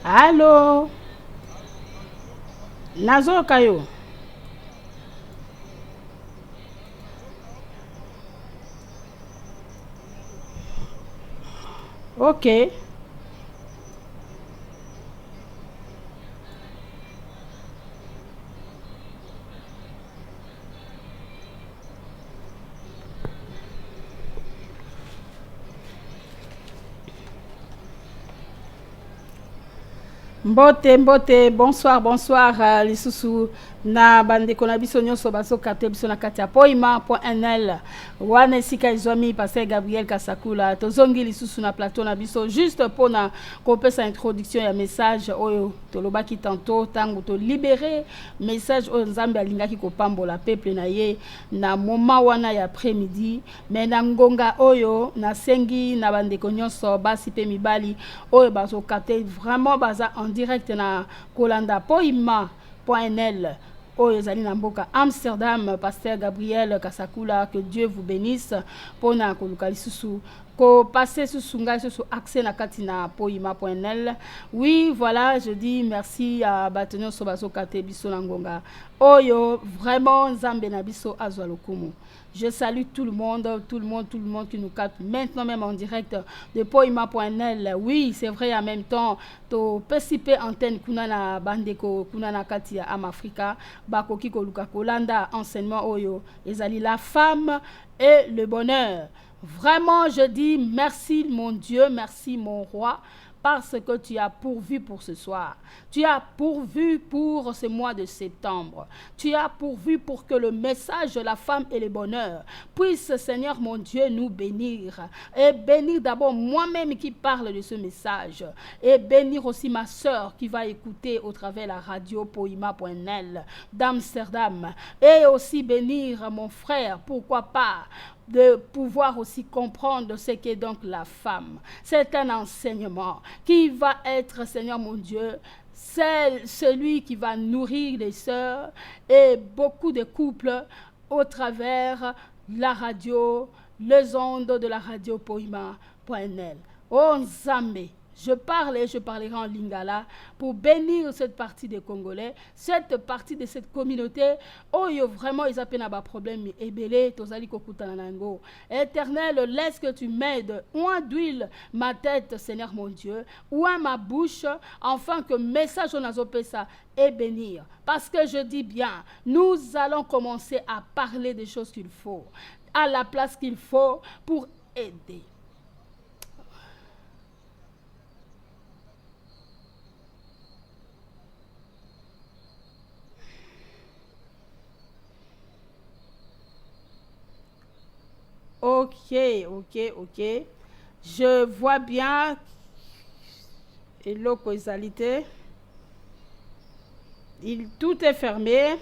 Allô? Nazo kayo. Ok. Mbote, mbote, bonsoir, bonsoir, lisusu na bandeko na biso nyonso bazokate biso na kati ya poima.nl wana esika ezwami Pasteur Gabriel Kasakula tozongi lisusu na plateau na biso juste mpona kopesa introduction ya message oyo tolobaki tantôt ntango tolibere message oyo nzambe alingaki kopambola peuple na ye na moment wana ya après-midi me na ngonga oyo nasengi na bandeko nyonso basi mpe mibali oyo bazokate vraiment baza en direct na kolanda poima.nl oyo ezali na mboka Amsterdam. Pasteur Gabriel Kasakula, que Dieu vous bénisse pona koluka lisusu ko passer susu ngai susu accès na kati na poima.nl. Oui, voilà, je dis merci à batenyo so bazokate biso na ngonga oyo vraiment nzambe na biso azwa lokumu. Je salue tout le monde qui nous capte maintenant même en direct de poima.nl. Oui, c'est vrai, en même temps, to pesipe antenne kuna na bandeko kuna na kati ya Amafrika, bakoki koluka kolanda enseignement oyo, ezali la femme et le bonheur. Vraiment, je dis merci mon Dieu, merci mon roi, parce que tu as pourvu pour ce soir. Tu as pourvu pour ce mois de septembre. Tu as pourvu pour que le message de la femme et le bonheur puisse, Seigneur mon Dieu, nous bénir. Et bénir d'abord moi-même qui parle de ce message. Et bénir aussi ma sœur qui va écouter au travers la radio poima.nl d'Amsterdam. Et aussi bénir mon frère, pourquoi pas, de pouvoir aussi comprendre ce qu'est donc la femme. C'est un enseignement qui va être, Seigneur mon Dieu, c'est celui qui va nourrir les sœurs et beaucoup de couples au travers la radio, les ondes de la radio poima.nl. Oh Nzambe, je parle et je parlerai en lingala pour bénir cette partie des Congolais, cette partie de cette communauté. Oh, vraiment, ils appellent un problème. Éternel, laisse que tu m'aides. Oint d'huile ma tête, Seigneur mon Dieu, oint ma bouche, afin que message on azopesa et bénir. Parce que je dis bien, nous allons commencer à parler des choses qu'il faut, à la place qu'il faut pour aider. Ok, ok, ok. Je vois bien. Hello, causalité. Tout est fermé.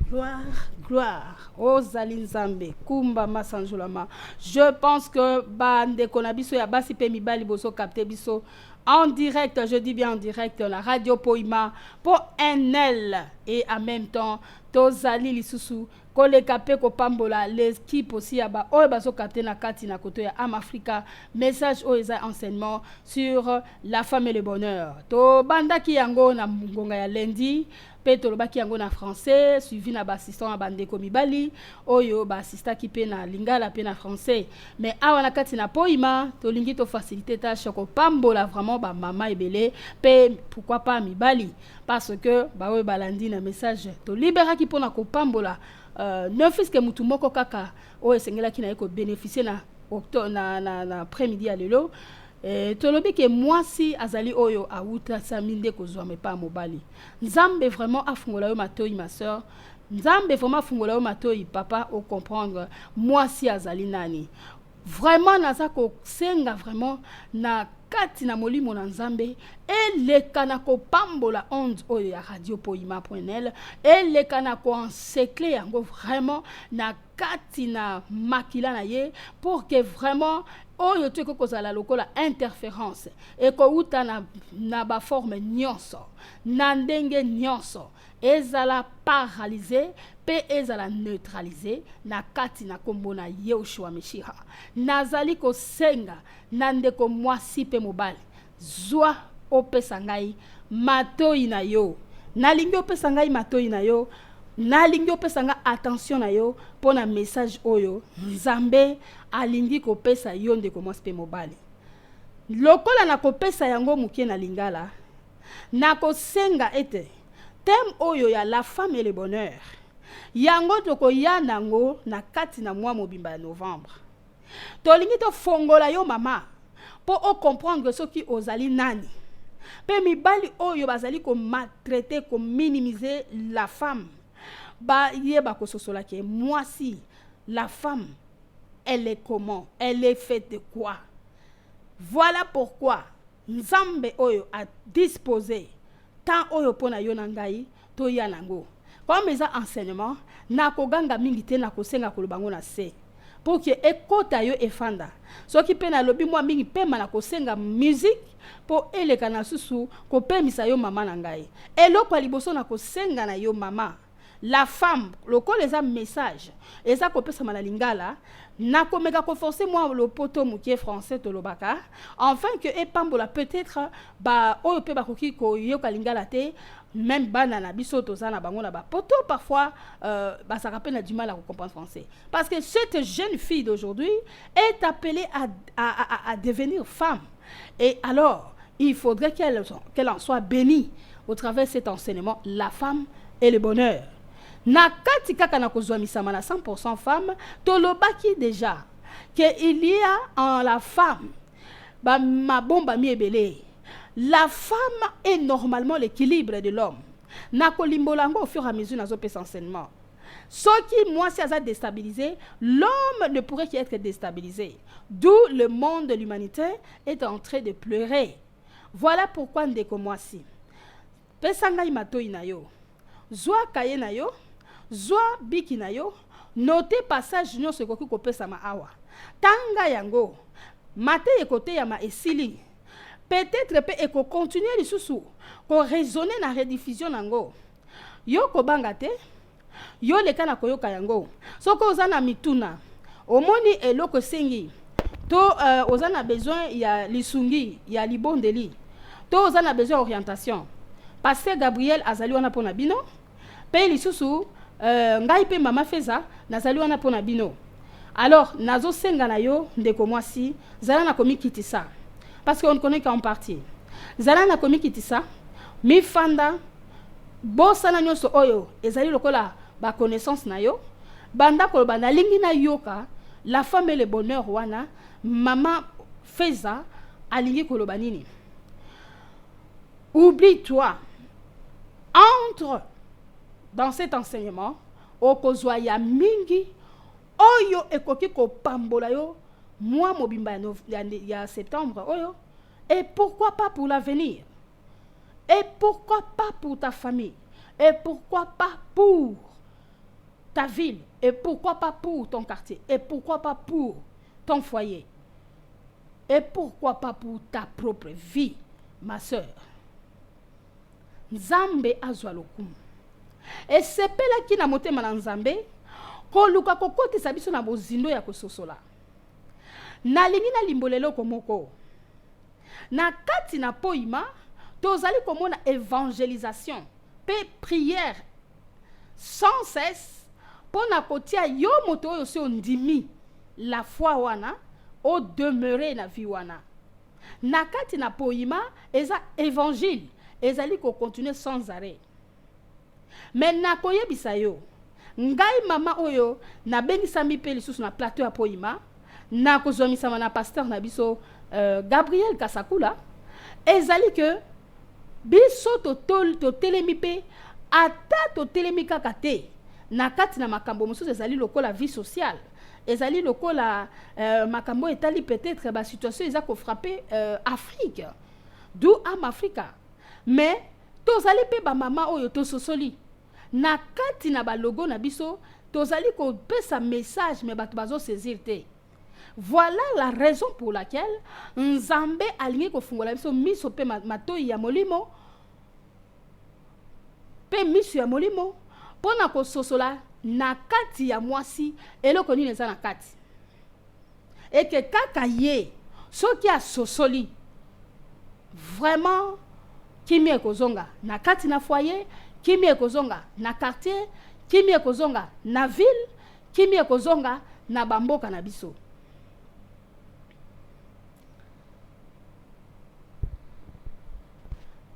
Gloire, gloire. Oh Zali Nzambe, Kumba Masanjolama. Je pense que bande konabiso ya basi pe mibali boso capté biso en direct, je dis bien en direct, la radio Poima pour NL et en même temps tozali lisusu koleka pe kopambola l'équipe aussi ya ba oyo baso capté na kati na koto ya Amafrika message oyo eza enseignement sur la femme et le bonheur. To bandaki yango na ngonga ya lundi pe tolobaki yango na français suivi na assistant bandeko mibali oyo ba assistaki pe na lingala pe na français mais awa na kati na Poima tolingi to faciliter tâche ko pambola vraiment ba mama ebele pe pourquoi pas mibali parce que ba oyo balandi na message to liberaki pona ko pambola ne fils que mutu moko kaka oyo sengelaki na ko bénéficier na octobre na après-midi ya lelo. Tolobi ke mwasi azali oyo auta saminde kozwa mepa mobali. Nzambe vraiment afungola yo matoi ma sœur. Nzambe vraiment afungola yo matoi papa au comprendre mwasi azali nani. vraiment naza kosenga vraiment na kati na molimo na nzambe eleka na kopambola onde oyo ya radio poima.nl eleka na koensecle yango vraiment na kati na makila na ye pour que vraiment oyo tu kozala lokola interférence ekouta na ba forme nyonso na ndenge nyonso ezala paralysé pe ezala neutralisé na kati na kombo na Yeshua Meshiha. Nazali kosenga na ndeko mwasi pe mobali zwa opesa ngai matoi na yo, nalingi opesa ngai matoi na yo, nalingi opesa nga attention na yo pona message oyo nzambe alingi kopesa yo ndeko mwasi pe mobali. Lokola na kopesa yango mukie na lingala na kosenga ete thème oyo ya la femme et le bonheur yango toko ya nango na kati na mois mobimba ya novembre. Tolingi to fongola yo mama po o comprendre ce qui ozali nani. Pe mibali oyo bazali ko maltraiter, ko minimiser la femme. Ba yeba ko sosola ke moi si la femme elle est comment? Elle est faite de quoi? Voilà pourquoi Nzambe oyo a disposé tant oyo pona yo nangai to ya nango. Comme ça enseignement na koganga mingi te na kosenga kolobango na se pour que ekota yo efanda soki pe na lobi mwa mingi pe na kosenga musique pour eleka na susu ko pemisa yo mama na ngai eloko liboso na kosenga na yo mama la femme lokola eza message eza kopesa na lingala na komeka ko forcer moi le poto mukie français to lobaka enfin que epambola peut-être ba oyo pe bakoki ko yoka lingala te même bana na biso tozana bango na ba poto parfois ça rappelle du mal à comprendre français parce que cette jeune fille d'aujourd'hui est appelée à devenir femme et alors il faudrait qu'elle en soit bénie au travers de cet enseignement la femme et le bonheur. Na kati kaka na kozwa misama na 100% femme tolobaki déjà que il y a en la femme ba mabomba miebele. La femme est normalement l'équilibre de l'homme. Na kolimbolango au fur et à mesure nazo pesa enseignement. Ce qui moi si a déstabilisé, l'homme ne pourrait qu'être déstabilisé. D'où le monde de l'humanité est en train de pleurer. Voilà pourquoi ndeko moi si. Pesa ngai matoi na yo. Zwa kaye na yo. Zwa biki na yo, note passage nyonso ekoki kopesa ma awa. Tanga yango, mate ekote ya ma esili. Peut-être pe eko continuer lisusu, ko raisonner na rediffusion nango. Yo kobanga te, yo leka na koyoka yango. Soko ozana mituna, omoni eloko sengi, to ozana besoin ya lisungi, ya libondeli. To ozana besoin orientation. Pasteur Gabriel azali wana pona bino, pe lisusu ngai pe mama feza nazali wana pona bino. Alors nazo senga na yo ndeko mwasi zala na komi kitisa parce qu'on connaît qu'en partie zala na komi kitisa mi fanda bosa na nyonso oyo ezali lokola ba connaissance na yo banda ko banda lingi na yoka la femme et le bonheur wana mama feza alingi ko lobanini. Oublie-toi entre dans cet enseignement okozwa ya mingi oyo ekoki ko pambola yo moi mobimba ya septembre oyo et pourquoi pas pour l'avenir et pourquoi pas pour ta famille et pourquoi pas pour ta ville et pourquoi pas pour ton quartier et pourquoi pas pour ton foyer et pourquoi pas pour ta propre vie ma sœur. Nzambe azwa lokumu et sepela ki na motema na Nzambe ko luka kokotisa biso na bozindo ya kososola nalingi na limbolelo komoko na kati na poima tozali komona évangélisation pe prière sans cesse pona kotia yo moto oyo se ondimi la foi wana o demeurer na vie wana na kati na poima eza évangile ezali ko continuer sans arrêt. Mais na koyebisa yo ngai mama oyo na bengisa mi pe lisusu na plateau ya poima na kozomisa na pasteur na biso Gabriel Kasakula ezali que biso to telemi pe ata to telemi kaka te na kati na makambo mosusu ezali lokola vie sociale ezali lokola makambo etali peut-être ba situation eza ko frapper Afrique, d'où am Africa. Mais tozali pe ba mama oyo tososoli na kati na ba logo na biso, tozali ko pesa message mais bato bazo saisir te. Voilà la raison pour laquelle Nzambe alingi ko fungola biso miso pe matoi ya molimo pe miso ya molimo pona ko sosola na kati ya mwasi eloko nini eza na kati, et que kaka ye soki a sosoli vraiment kimi ekozonga na kati na foyer, kimi ekozonga na quartier, kimi ekozonga na ville, kimi ekozonga na bamboka na biso.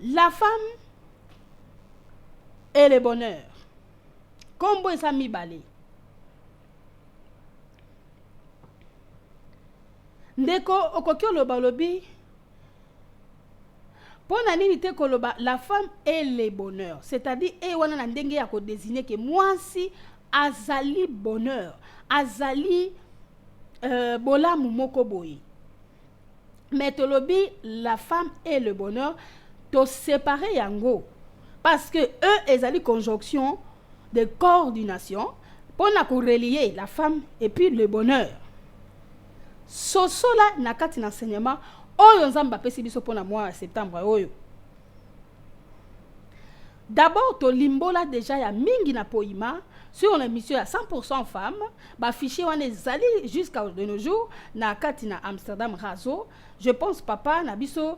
La femme et le bonheur. Kombo esa mibale. Ndeko okoki oloba lobi pona nini te koloba la femme et le bonheur, c'est-à-dire wana na ndenge ya ko désigner que mwasi azali bonheur, azali bolamu moko boye. Mais tolobi la femme et le bonheur to séparer yango parce que eux ezali conjonction de coordination pour na relier la femme et puis le bonheur. Sosola na kati na enseignement oyo nzamba pesi biso pona mois de septembre oyo. D'abord to limbola déjà ya mingi na poima sur l'émission à 100% femmes, ba fichier wana ezali jusqu'à de nos jours na kati na Amsterdam Razo. Je pense papa na biso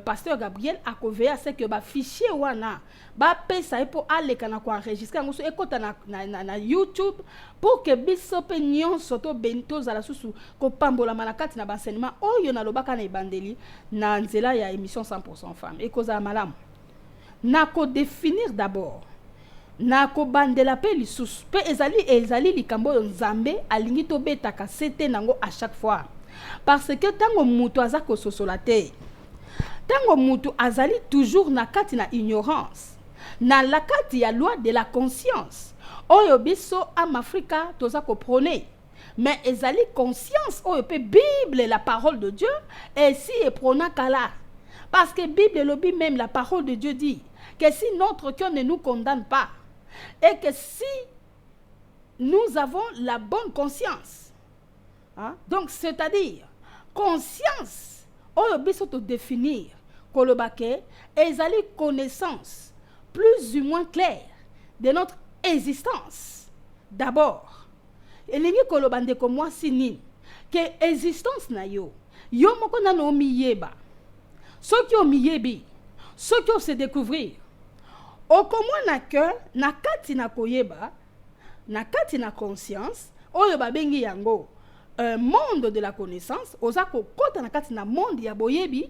pasteur Gabriel akovea c'est que ba fichier wana ba pesa e pour aller kana ko enregistrer ngoso ekota na YouTube pour que biso pe nyon soto bento za la susu ko pambola manakati na enseignement oyo na lobaka na ebandeli na nzela ya émission 100% femmes et koza malamu na ko définir d'abord na ko bandela pe lisusu pe ezali likambo yo Nzambe alingi to betaka sete nango à chaque fois. Parce que tango mutu aza ko sosola te, tango mutu azali toujours na kati na ignorance, na la kati ya loi de la conscience oyo biso am Africa toza ko prôner, mais ezali conscience oyo pe Bible la parole de Dieu et si e prôna kala, parce que Bible lobi même la parole de Dieu dit que si notre cœur ne nous condamne pas et que si nous avons la bonne conscience, hein? Donc c'est-à-dire conscience oyo biso to définir kolobake ezali connaissance plus ou moins claire de notre existence. D'abord elingi koloba ndeko mwasi nini que existence na yo moko na no miyeba soki o miyebi soki o se découvrir okomona que na kati na koyeba na kati na conscience oyo babengi yango monde de la connaissance oza ko kota na kati na monde ya boyebi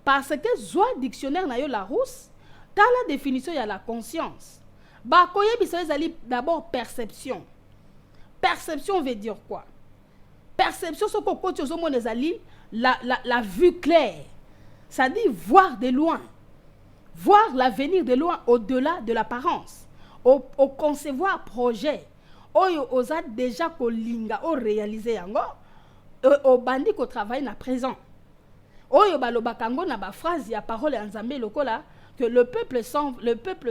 parce que zwa dictionnaire na yo la rousse ta la définition ya la conscience ba koyebi ça ezali d'abord perception. Perception veut dire quoi? Perception so ko koti ozo mona ezali la vue claire, c'est-à-dire voir de loin, voir l'avenir de loin au-delà de l'apparence, au concevoir projet oyo oza déjà ko linga o réaliser yango o bandi ko travailler na présent oyo balobaka ngo na ba phrase ya parole ya Nzambe lokola que le peuple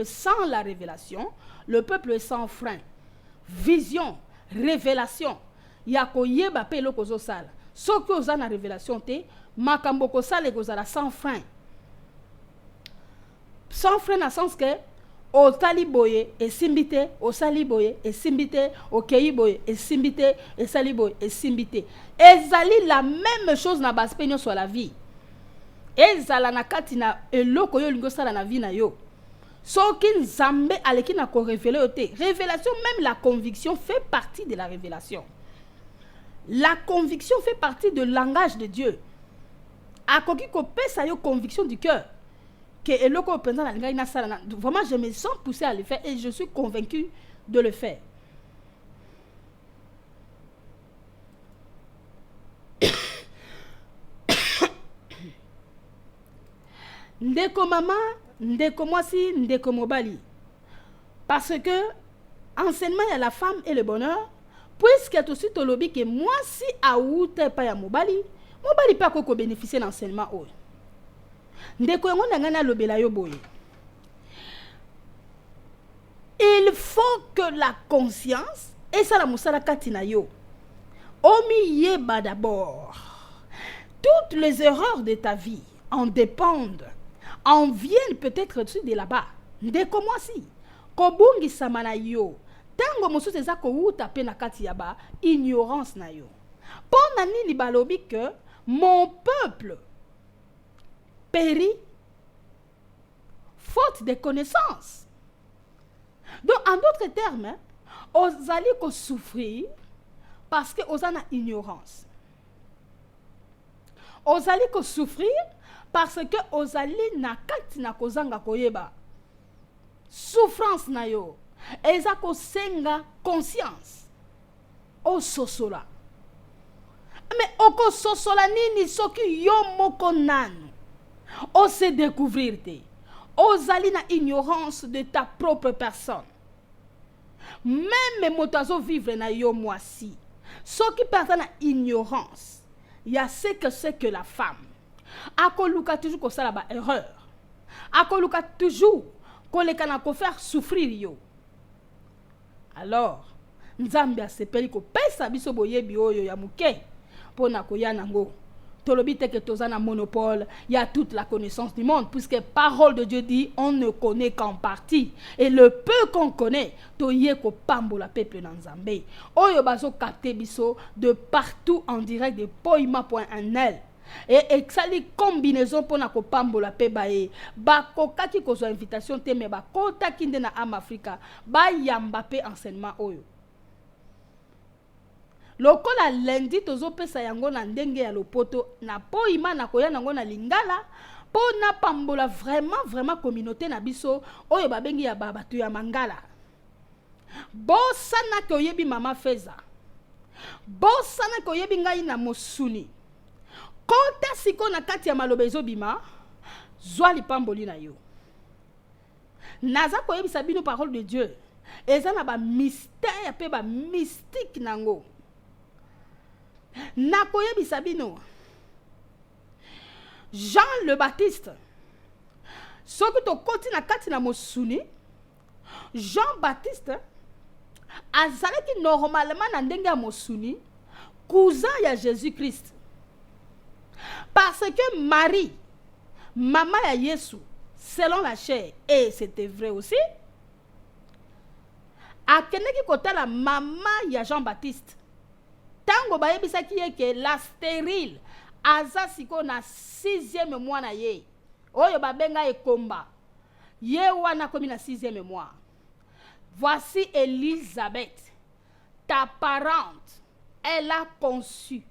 sans la révélation, le peuple sans frein, vision, révélation ya ko yeba pe loko zo sala soki oza na révélation te makambo ko sala ko zala sans frein na sens que o taliboye et simbite o saliboye et simbite o keiboye et simbite et saliboye et simbite ezali la même chose na baspect sur la vie ezala na kati na eloko yo lingo sala na vie na yo soki Nzambe aleki na ko révéler te révélation même la conviction fait partie de la révélation. La conviction fait partie du langage de Dieu. Akoki ko pesa yo conviction du cœur que eloko penza na linga ina sala vraiment je me sens poussé à le faire et je suis convaincu de le faire. Ndeko mama, ndeko mwasi, ndeko mobali. Parce que enseignement à la femme et le bonheur, puisque tout de suite tolobi que moi si aouta pa ya mobali pas ko bénéficier d'enseignement o ndeko yango ngana lobela yo boye. Il faut que la conscience et ça la musala katina yo omi yeba d'abord toutes les erreurs de ta vie en dépendent, en viennent peut-être dessus de là-bas. Ndeko moi si kobungi samana yo tango mosusu eza ko uta pe na kati yaba ignorance na yo. Pona nini balobi que mon peuple périt faute de connaissances. Donc en d'autres termes, osali ko souffrir parce que osana ignorance. Osali ko souffrir parce que osali na kati na kozanga koyeba souffrance na yo. Eza ko senga conscience o sosola. Mais oko sosola nini soki yo moko nanu o se découvrir te ozali na ignorance de ta propre personne. Même motazo vivre na yo moisi soki personne na ignorance ya ce que c'est que la femme akoluka toujours ko sala ba erreur akoluka toujours koleka na ko faire souffrir yo. Alors nzambe asepeli ko pesa biso boyebi oyo ya muke pona koya nango tolobi te que tozana monopole il y a toute la connaissance du monde puisque parole de Dieu dit on ne connaît qu'en partie et le peu qu'on connaît toye ko pambola peuple na nzambe oyo bazo capter biso de partout en direct de poima.nl et exali combinaison pona ko pambola pe bae ba kokaki ko zo invitation te me ba kota kinde na am Africa ba yamba pe enseignement oyo lokola lundi tozo pesa yango na ndenge ya lopoto na poima na koya nango na lingala po na pambola vraiment communauté na biso oyo babengi ya babatu ya mangala bosana ke oyebi mama Feza bosana ke oyebi ngai na mosuni kota siko na kati ya maloba ezobima zwa lipamboli na yo naza koyebisa bino parole de Dieu eza na ba mystère pe ba mystique nango na koyebisa bino Jean le Baptiste soki tokoti na kati na mosuni Jean Baptiste azalaki normalement na ndenge ya mosuni cousin ya Jésus-Christ parce que Marie maman ya Yesu selon la chair et c'était vrai aussi akeneki kotala maman ya Jean-Baptiste tango bayebisaki ye ke la stérile aza siko na 6e mois na ye oyo babenga ekomba ye wana komi na 6e mois. Voici Élisabeth ta parente elle a conçu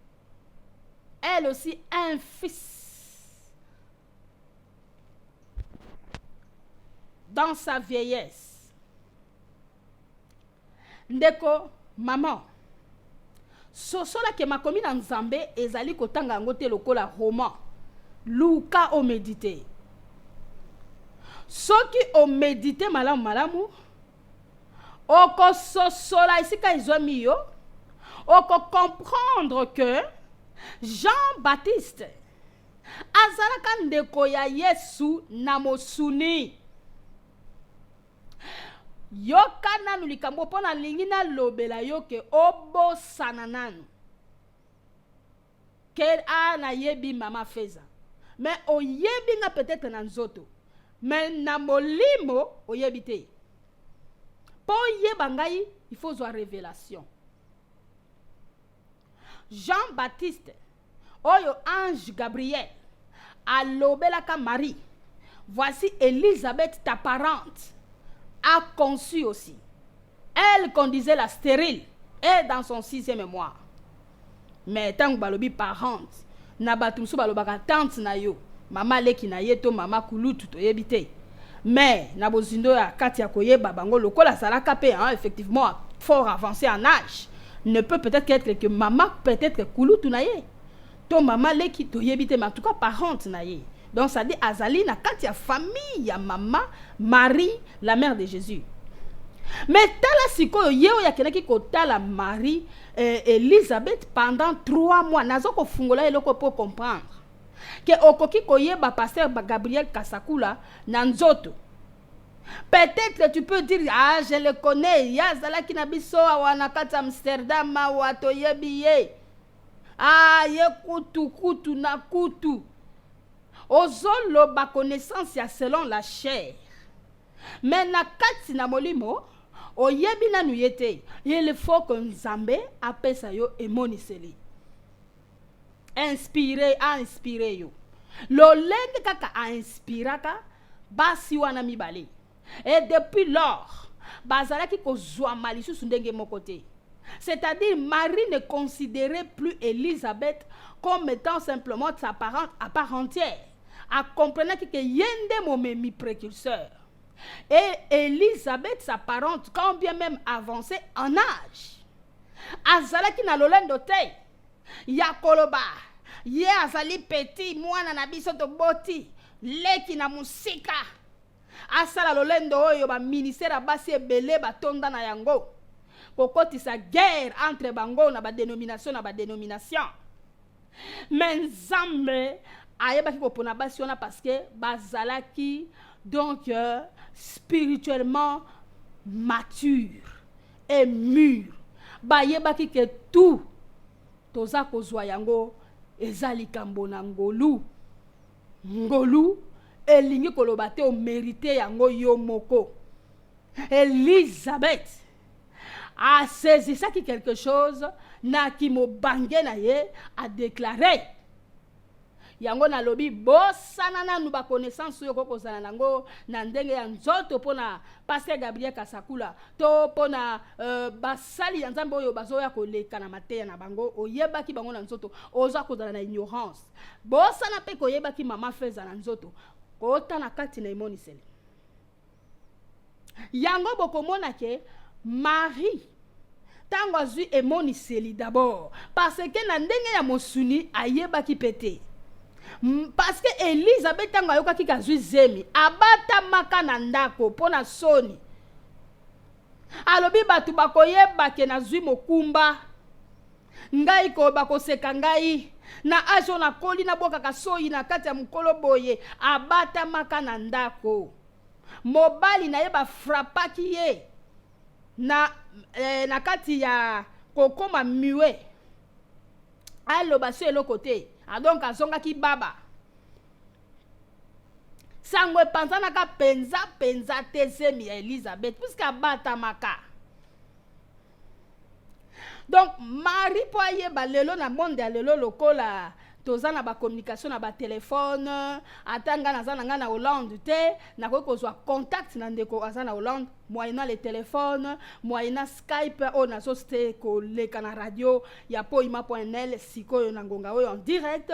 elle aussi un fils dans sa vieillesse. Ndeko maman sosola ke makomi na nzambe ezali kotanga yango te lokola roman luka o méditer soki o méditer malamu oko sosola esika ezwami yo oko comprendre que Jean-Baptiste azalaka ndeko ya Yesu na mosuni yoka nanu likambo pona lingi na lobela yo ke obosana nanu ke na yebi mama Feza mais oyebi nga peut-être na nzoto mais na molimo oyebi te po yeba ngai il faut zwa révélation. Jean-Baptiste oyo ange Gabriel alobelaka Marie voici Élisabeth ta parente a conçu aussi. Elle conduisait la stérile et dans son 6e mois. Mais tant que balobi parente, na batumsu balobaka tante na yo, mama leki na yeto mama kulutu to yebite. Mais na bozindo ya kati ya koyeba bango lokola salaka pe effectivement fort avancé en âge. Ne peut peut-être qu'être que maman peut-être kulutu na ye. To mama leki to yebite mais en tout cas parente na ye. Donc ça dit Azali na kati ya famille ya maman Marie la mère de Jésus. Mais tala sikoyo yeo ya kenaki kotala Marie Elisabeth pendant 3 mois. Nazo ko fungola eloko pour comprendre que okoki koyeba pasteur Gabriel Kasakula na nzoto. Peut-être tu peux dire ah je le connais yazala ki na biso wana kati Amsterdam wato yebiye. Ah ye kutu na kutu. Ozolo ba connaissance ya selon la chair. Mais na kati na molimo oyebi na nuyete il faut que Nzambe apesa yo emoniseli. Inspiré yo. Lo lenge kaka a inspiraka basi wana mibale. Et depuis lors, bazalaki ko zwa malisusu ndenge mokote. C'est-à-dire Marie ne considérait plus Élisabeth comme étant simplement sa parente à part entière. A comprenant que yende momemi précurseur. Et Élisabeth, sa parente, quand bien même avancée en âge, azalaki na lolendo te, ya koloba, ye azali petit, mwana na biso to boti, leki na musika, asala lolendo oyo ba ministère basi ebele batonda na yango, kokoti sa guerre entre bango na ba dénomination na ba dénomination. Mais Nzambe ayebaki kopona basi wana parce que bazalaki donc spirituellement mature et mûr. Bayebaki que tout toza kozwa yango ezali kambo na ngolu. Ngolu elingi koloba te o mérité yango yo moko. Elisabeth a saisi ça qui quelque chose na ki mo bangé na ye a déclaré yango na lobi bosana nanu ba connaissance yo kokozana nango na ndenge ya nzoto pona pasteur Gabriel Kasakula to pona basali ya Nzambe oyo bazoya koleka na mateya na bango oyebaki bango na nzoto oza kozana na ignorance bosana pe koyebaki mama feza na nzoto kota na kati na emoniseli yango bokomona ke Marie tango azwi emoniseli d'abord parce que na ndenge ya mosuni ayebaki pete. Parce que Elisabeth tango ayokaki kazwi zemi abata maka na ndako pona soni alobi batu bakoyeba ke nazwi mokumba ngai ko bakoseka ngai na ajo na koli na boka kasoyi na kati ya mukolo boye abata maka na ndako mobali na ye ba frappaki ye na kati ya kokoma muet aloba so eloko te. Donc azongaki baba sangwe panzana ka penza tezemi ya Elisabeth puisque abata maka. Donc Marie po ayeba lelo na monde ya lelo lokola toza na ba communication na ba téléphone atanga na zana ngana Hollande te na ko kozwa contact na ndeko azana Hollande moyena le téléphone moyena Skype o na soste ko leka na radio ya poima.nl sikoyo na ngonga oyo en direct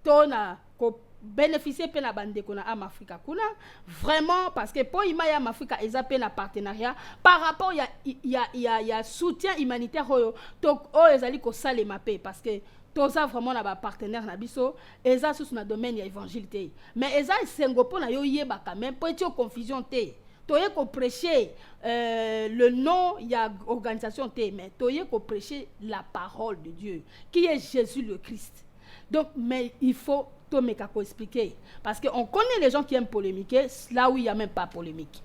to na ko bénéficier pe na bandeko na Am Africa kuna vraiment parce que poima ya Africa eza pe na partenariat par rapport ya soutien humanitaire oyo to oyo ezali ko salema pe parce que toza vraiment na ba partenaire na biso eza sous na domaine ya évangile te mais eza sengo pona yo yeba quand même pour être confusion te toye ko prêcher le nom ya organisation te mais toye ko prêcher la parole de Dieu qui est Jésus le Christ. Donc mais il faut to meka ko expliquer parce que on connaît les gens qui aiment polémiquer là où il y a même pas polémique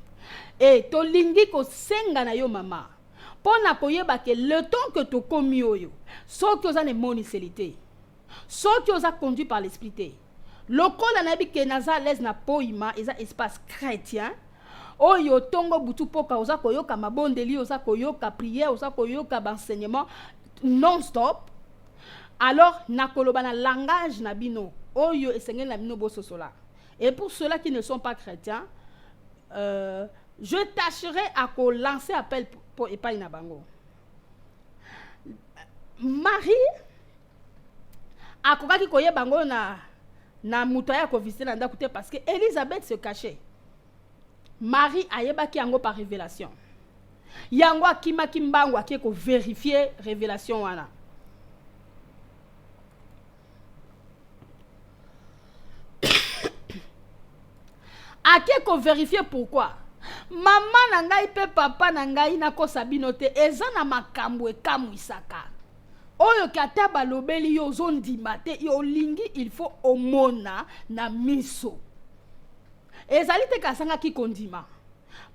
et to lingi ko senga na yo mama pona koyeba ke le temps que to komi oyo so ki oza ne moniselité so ki oza conduit par l'esprit te lokola na bi ke naza l'aise na poima eza espace chrétien oyo tongo butu poka oza koyoka mabondeli oza koyoka prière oza koyoka enseignement non stop alors nakoloba na langage na bino oyo esengeli na bino bososola. Et pour ceux-là qui ne sont pas chrétiens je tâcherai à ko lancer appel pour epai na bango. Marie akokaki koye bango na mutoya ko visiter na ndako te parce que Elisabeth se cachait. Marie ayebaki yango par révélation. Yango akimaki mbango ake ko vérifier révélation wana. Ake ko vérifier pourquoi? Maman na ngai pe papa na ngai na kosa bino te eza na makambo ekamwisaka. Oyo kata balobeli yo zondima te yo lingi il faut omona na miso. Ezali te kasanga ki kondima.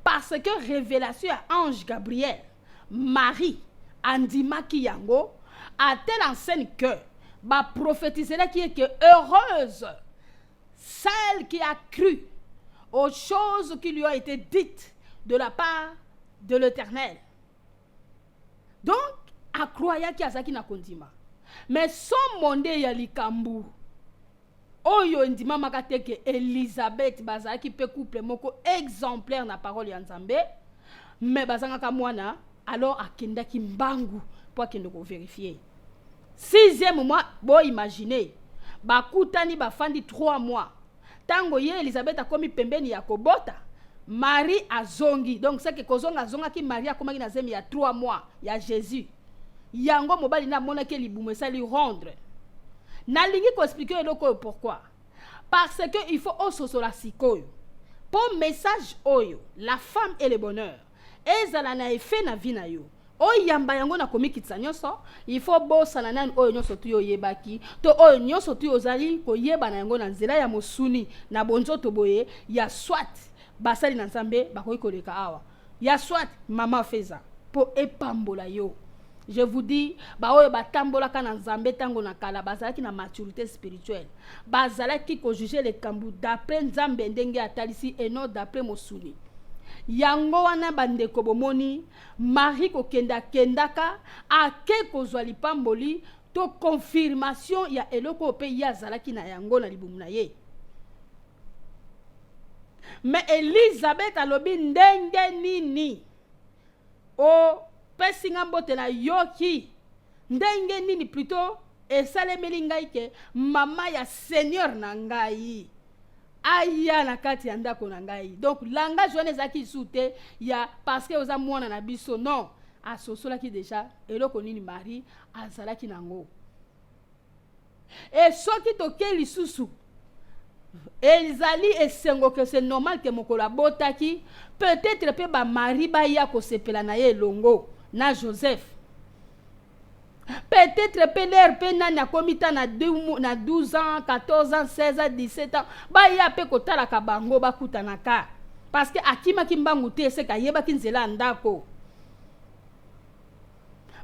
Parce que révélation à ange Gabriel, Marie, andima ki yango, a telle enseigne que ba prophétisera qui est que heureuse celle qui a cru aux choses qui lui ont été dites de la part de l'Éternel. Donc, a croyant qu'il y a ça qui n'a kondima. Mais son monde ya likambu. Oyo ndima makate ke Elisabeth baza qui peut couple moko exemplaire na parole ya Nzambe. Mais bazanga ka mwana alors akenda ki mbangu pour akende ko vérifier. 6e mois, bon imaginez. Bakutani bafandi 3 mois. Tango ye Elisabeth a komi pembeni ya kobota. Marie a zongi. Donc c'est que kozonga zonga ki Marie a komaki na zemi ya 3 mois ya Jésus. Yango mobali na mona ke libumu sali rendre. Na lingi ko expliquer eloko pourquoi. Parce que il faut ososola sikoyo. Pour message oyo, la femme et le bonheur. Ezala na effet na vie na yo. Oyamba yango na komikitsa nyonso, il faut bosana nani oyo nyonso tu yo yebaki, to oyo nyonso tu ozali ko yeba na yango na nzela ya mosuni na bonzoto boye ya swat basali na Nzambe bakoki koleka awa. Ya swat mama feza po epambola yo. Je vous dis, ba oyo batambola kana Nzambe tango na kala bazalaki na maturité spirituelle. Bazalaki ko juger les kambu d'après Nzambe ndenge atalisi et non d'après mosuni. Yango wana bandeko bomoni Marie ko kendaka ake kozwa lipamboli to confirmation ya eloko pe ya zalaki na yango na libumu na ye. Mais Elisabeth alobi ndenge nini o pesinga mbote na yoki ndenge nini plutôt esalemeli ngai ke mama ya Seigneur na ngai aya na kati ya ndako na ngai. Donc langage wana ezaki sute ya parce que oza mwana na biso non asosolaki déjà eloko nini Marie azalaki nango. Et soki toke lisusu ezali esengo que c'est normal que mokolo abotaki peut-être pe ba Marie ba ya ko sepela na ye longo na Joseph. Peut-être Péler Pénana komita na 12 ans, 14 ans, 16 ans, 17 ans. Ba ya pe kotala ka bango ba kutanaka. Parce que akima kimbangu te se ka yeba kinzela ndako.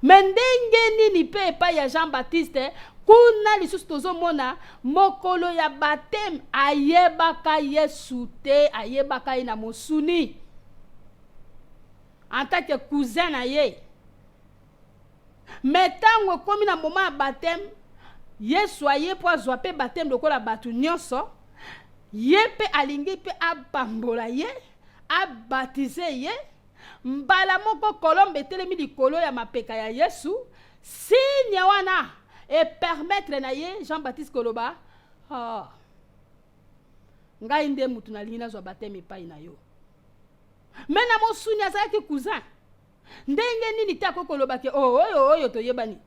Mendenge nini pe pa ya Jean-Baptiste kuna lisusu tozomona mokolo ya baptême ayebaka Yesu te ayebaka na mosuni. En tant que cousin na ye. Mais tango komi na moment ya baptême Yesu aye po azwa pe baptême lokola batu nyonso ye pe alingi pe abambola ye abatize ye mbala moko kolombe telemi likolo ya mapeka ya Yesu signe wana et permettre na ye Jean-Baptiste koloba ngai nde mutu na lina zwa baptême epai na yo. Mais na mosuni azalaki cousin ndenge nini ta kokoloba ke oyo toyebani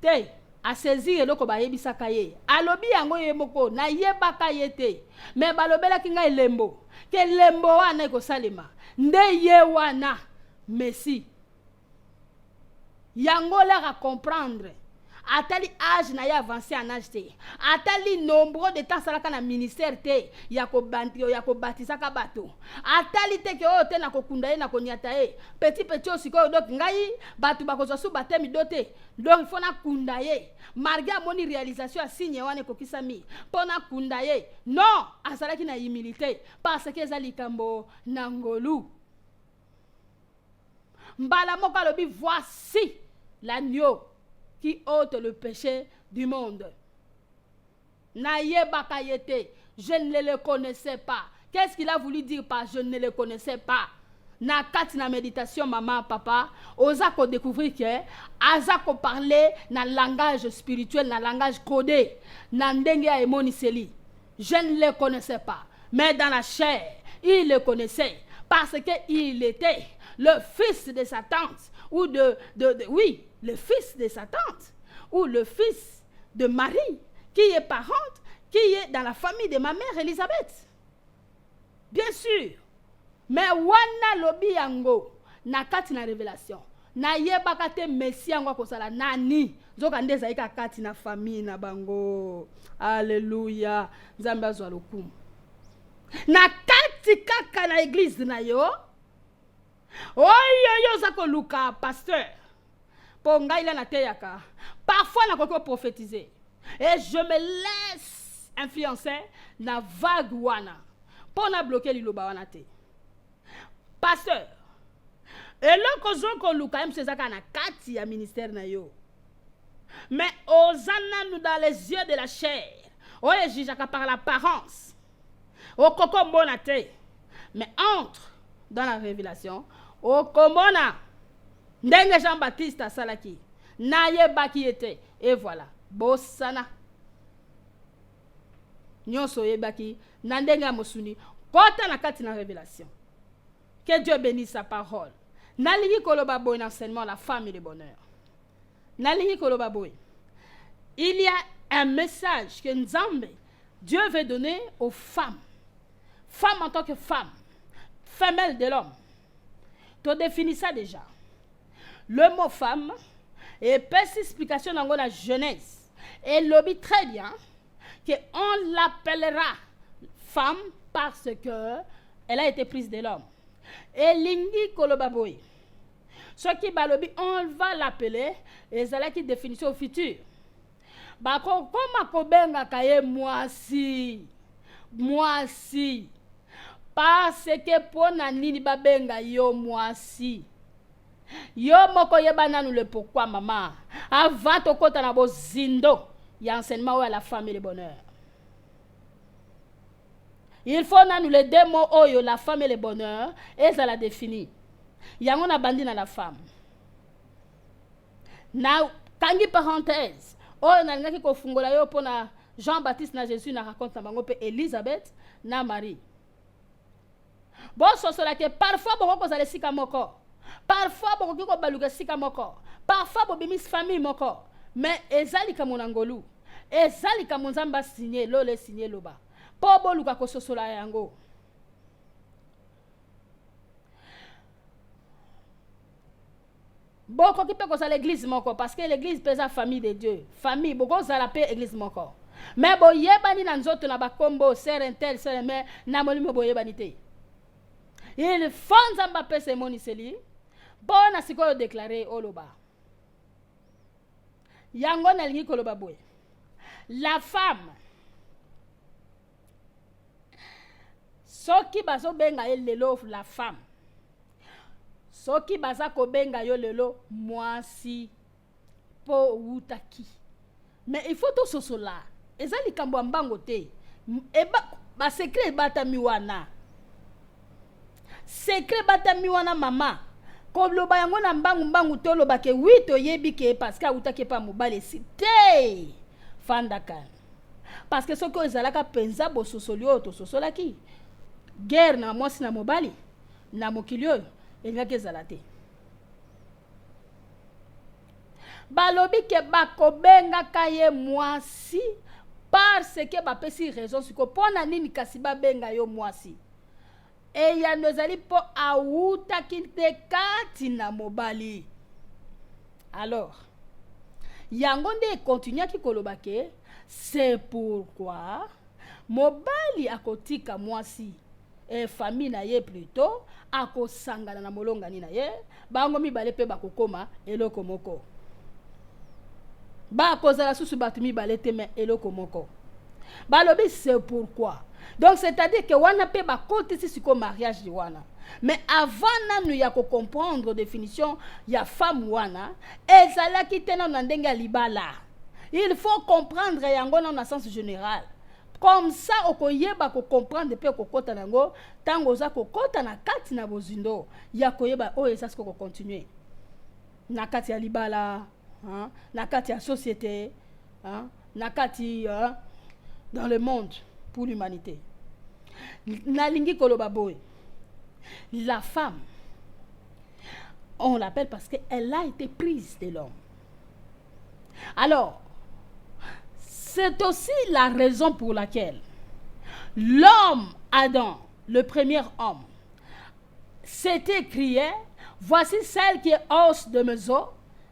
te asezi eloko bayebisaka ye alobi yango ye moko na yebaka ye te me balobelaki ngai lembo ke lembo wana ekosalema nde ye wana Messi yango la comprendre atali âge na ya avancé en âge te atali nombre de temps salaka na ministère te ya ko baptiser ka bato atali te ke o te na kokunda ye na konyata ye petit osiko donc ngai bato bakozwa su batemi dote donc il faut na kunda ye malgré moni réalisation a signe wana kokisami pona kunda ye non azalaki na humilité parce que ezali kambo nangolu mbala moko alobi voici l'agneau qui ôte le péché du monde. Nayebaka yete, je ne le connaissais pas. Qu'est-ce qu'il a voulu dire par je ne le connaissais pas? Na kati na méditation maman papa, oza ko découvrir que aza ko parler na langage spirituel, na langage codé, na ndenge ya emoniseli. Je ne le connaissais pas, mais dans la chair, il le connaissait parce que il était le fils de sa tante ou oui, le fils de sa tante ou le fils de Marie qui est parente, qui est dans la famille de ma mère Elisabeth. Bien sûr. mais wana lobi yango na kati na révélation na yebaka te messie yango akosala nani zoka nde ezalika kati na famille na bango. Alléluia. Nzambe azwa lokumu na kati kaka na église na yo oyo yo za koluka pasteur po ngai la na teyaka parfois na koko prophétiser et je me laisse influencer na vague wana po na bloquer liloba wana te pasteur eloko zo koluka msezaka na kati ya ministère na yo mais ozana nous dans les yeux de la chair oyo jijaka par l'apparence okoko mbona te mais entre dans la révélation okomona ndenge Jean-Baptiste asalaki na yebaki ete et voilà bosana nyonso yebaki na ndenge ya mosuni kota na kati na révélation. Que Dieu bénisse sa parole. Nalingi koloba boy l'enseignement la femme et le bonheur. Nalingi koloba boy. Il y a un message que Nzambe Dieu veut donner aux femmes. Femmes en tant que femmes, femelle de l'homme. Tu définis ça déjà. Le mot femme et petite explication dans la jeunesse. Et lobby très bien qu'on l'appellera femme parce que elle a été prise de l'homme. Et lingi kolobaboy. Ce qui balobi on va l'appeler et c'est là qui définit au futur. Bako koma kobenga kaye mwasi. Mwasi. Parce que pona nini babenga yo mwasi. Yo moko yebana nous le pourquoi maman. Avant to kota na bo zindo. Ya enseignement à la femme et le bonheur. Il faut nous les deux mots oyo la femme et le bonheur et ça la définit. Yango na bandi na la femme. Na kangi parenthèse. Oyo na ngaki ko fungola yo pona Jean-Baptiste na Jésus na raconte na bango pe Elisabeth na Marie. Bon so cela que parfois boko kozala sika moko. Parfois boko kiko baluka sika moko. Parfois bo bimis famille moko. Mais ezali ka monangolu. Ezali ka monzamba signé lole signé loba. Pobo luka kososola yango. Boko qui peut causer l'église moko parce que l'église pèse la famille de Dieu. Famille boko za la paix église moko. Mais bo yebani na nzoto na bakombo sœur intel sœur mais na molimo bo yebani te. Il faut nzamba pese moniseli. Bon na sikoyo déclarer oloba. Yango na lingi koloba boy. La femme soki bazo benga lelo la femme. Soki baza ko benga yo lelo mwasi po utaki. Mais il faut tout ce là. Ezali kambo mbango te. Eba ba secret batami wana. Secret batami wana mama. Ko loba yango na mbangu to loba ke oui to yebi ke parce que utaki pa mobale cité. Fandaka. Parce que soko ezalaka penza bo sosolio to sosolaki. Guerre na mwasi na mobali na mokili oyo engaki ezala te. Balobi ke bakobengaka ye mwasi parce que bapesi raison siko pona nini kasi babenga yo mwasi. E ya nozali po awutaki te kati na mobali. Alors yango nde continuaki koloba ke c'est pourquoi mobali akotika mwasi et famille na ye plutôt akosangana na molongani na ye bango mibale pe bakokoma eloko moko ba kozala susu batu mibale te mais eloko moko balobi c'est pourquoi donc c'est-à-dire que wana pe bakotisi siko mariage di wana mais avant nanu ya ko comprendre définition ya femme wana ezalaki te na ndenge ya libala. Il faut comprendre yango na sens général. Comme ça, okoyeba ko comprendre pe ko kota nango, tango za ko kota na kati na bozindo, ya koyeba o esa ko continuer. Na kati ya libala, hein, na kati ya société, hein, na kati dans le monde pour l'humanité. Na lingi koloba boy. La femme, on l'appelle parce qu'elle a été prise de l'homme. Alors, c'est aussi la raison pour laquelle l'homme Adam, le premier homme, c'est écrit, voici celle qui est os de mes os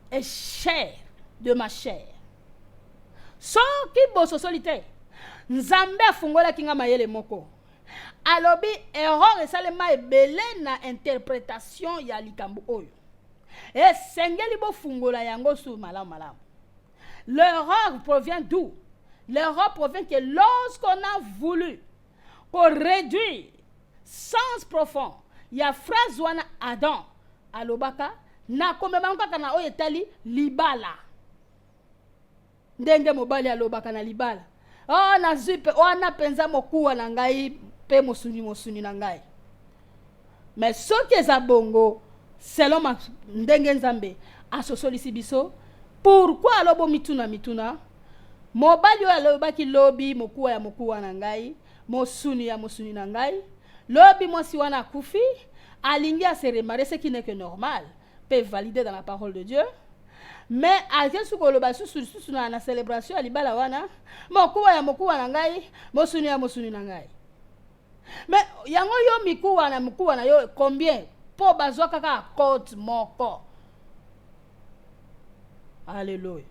et chair de ma chair. Soki bososolite nzambe afungola kinga mayele moko alobi erreur esalema ebele na interprétation ya likambo oyo esengeli bofungola yango su malamu malamu. L'erreur provient d'où? L'erreur provient que lorsqu'on a voulu pour réduire sens profond ya phrase wana Adam alobaka na komema nkaka na oyo etali libala ndenge mobali alobaka na libala oh na zipe wana penza mokuwa na ngai pe mosuni na ngai. Mais soki eza bongo selon ndenge nzambe asosolisi biso pourquoi alobo mituna mobali oyo alobaki lobi mokuwa ya mokuwa na ngai mosuni ya mosuni na ngai lobi mwasi wana akufi alingi à se remarquer ce qui n'est que normal peut valider dans la parole de Dieu. Mais à quel souko le basu sur na célébration à libala wana mokuwa ya mokuwa na ngai mosuni ya mosuni na ngai. Mais yango yo mikuwa na yo combien po bazwa kaka code moko. Alléluia.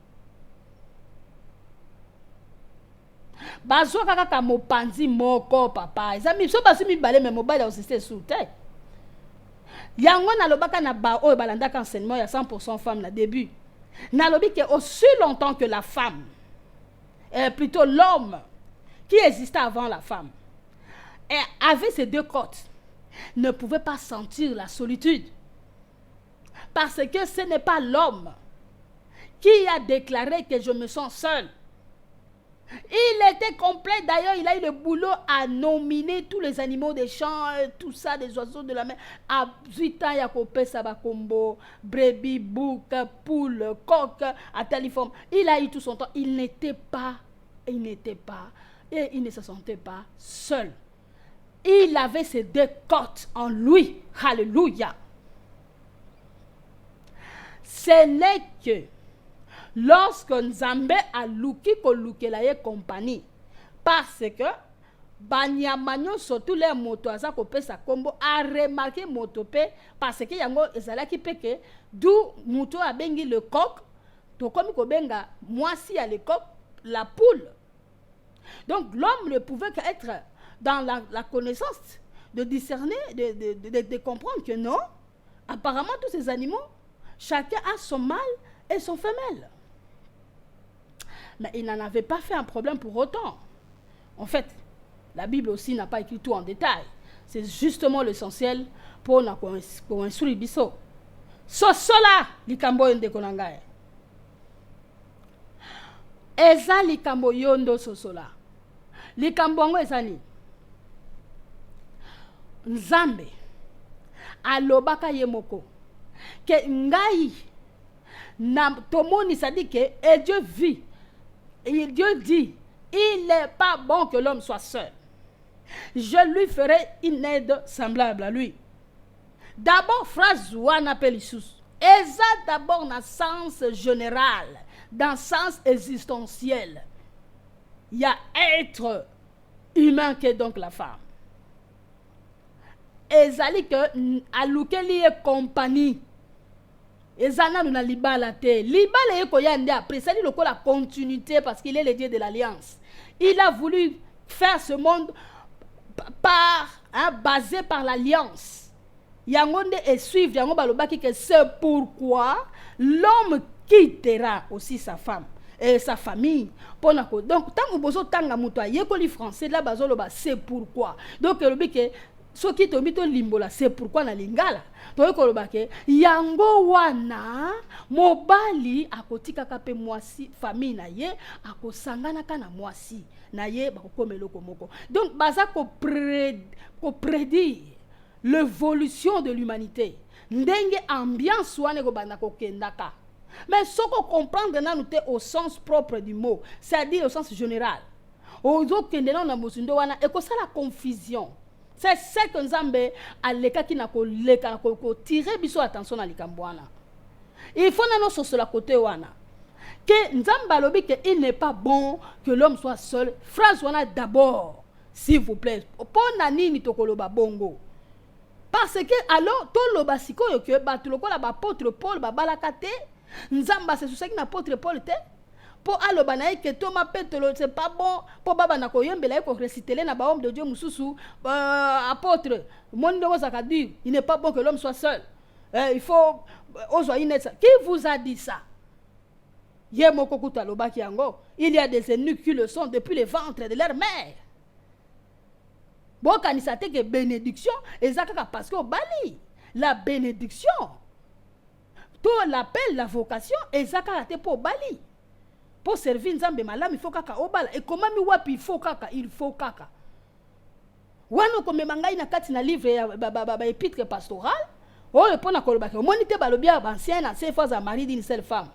Bazwa kaka mopanzi moko papa. Ezami so basu mibale me mobile au système sous tête. Yango na lobaka na ba o balanda enseignement ya 100% femme na début. Na lobi que aussi longtemps que la femme plutôt l'homme qui existait avant la femme et avait ces deux côtes ne pouvait pas sentir la solitude parce que ce n'est pas l'homme qui a déclaré que je me sens seul. Il était complet. D'ailleurs, il a eu le boulot à nominer tous les animaux des champs, tout ça, des oiseaux de la mer. À 8 ans, il y a coupé Sabakombo, brebis, bouc, poule, coq, à taliforme. Il a eu tout son temps. Il n'était pas, et il ne se sentait pas seul. Il avait ces deux côtes en lui. Alléluia. Ce n'est que lorsque Nzambe a luki ko lukela ye compagnie parce que banyamanyo surtout les moto aza ko pesa kombo a remarqué moto pe parce que yango ezalaki peke d'où moto a bengi le coq to komi ko benga mwasi ya le coq la poule. Donc l'homme ne pouvait qu'être dans la connaissance de discerner de comprendre que non, apparemment tous ces animaux chacun a son mâle et son femelle. Mais il n'en avait pas fait un problème pour autant. En fait, la Bible aussi n'a pas écrit tout en détail. C'est justement l'essentiel pour nous instruire biso. Sosola likambo yonde konangaye. Eza likambo yondo sosola. Likambo ngo ezani. Nzambe alobaka yemoko ke ngai na tomoni ça dit que et Dieu vit. Et Dieu dit, il n'est pas bon que l'homme soit seul. Je lui ferai une aide semblable à lui. D'abord, phrase wana pelissus. Eza d'abord dans le sens général, dans le sens existentiel. Il y a être humain qui est donc la femme. Ezali que alukeli e compagnie. Ezana nous na libala te. Libala eko yande après ça dit le la continuité parce qu'il est le Dieu de l'alliance. Il a voulu faire ce monde basé par l'alliance. Yangonde et suivre yango balobaki que c'est pourquoi l'homme quittera aussi sa femme et sa famille. Donc tant que bozo tanga muto yekoli français là bazoloba c'est pourquoi. Donc lobi que so qui tomito limbola c'est pourquoi na lingala to ekoloba ke yango wana mobali akotika kape mwasi famille na ye akosangana kana mwasi na ye bakokomelo komoko. Donc baza ko prédire l'évolution de l'humanité ndenge ambiance wana ko banda ko kendaka. Mais ce qu'on comprendre na nous au sens propre du mot, c'est-à-dire au sens général. Ozo kendela na mosundo wana ekosala confusion. C'est ce que Nzambe aleka ki na ko leka ko tirer biso attention na likambo wana. Il faut na no sur la côté wana. Que Nzambe alobi que il n'est pas bon que l'homme soit seul. Phrase wana d'abord, s'il vous plaît. Pona nini tokoloba bongo. parce que alors tout le basiko yo que batu lokola ba apôtre Paul ba balaka te nzamba se susaki na apôtre Paul te po aloba na que Thomas Petro c'est pas bon po baba na koyembela ko réciter na ba homme de Dieu mususu apôtre mon ndongo zakadi il n'est pas bon que l'homme soit seul il faut qui vous a dit ça? Il y a des eunuques qui le sont depuis le ventre de leur mère. Bon, quand il s'attend que bénédiction, et ça parce que Bali, la bénédiction, tout l'appel, la vocation, et ça pour Bali. Pour servir Nzambe malam, il faut kaka obala. Et comment il faut kaka, il faut kaka. Wano comme mangai na kati na livre épître pastoral, oh le pona kolobaki, monite balobia ancien na ces fois à mari d'une seule femme.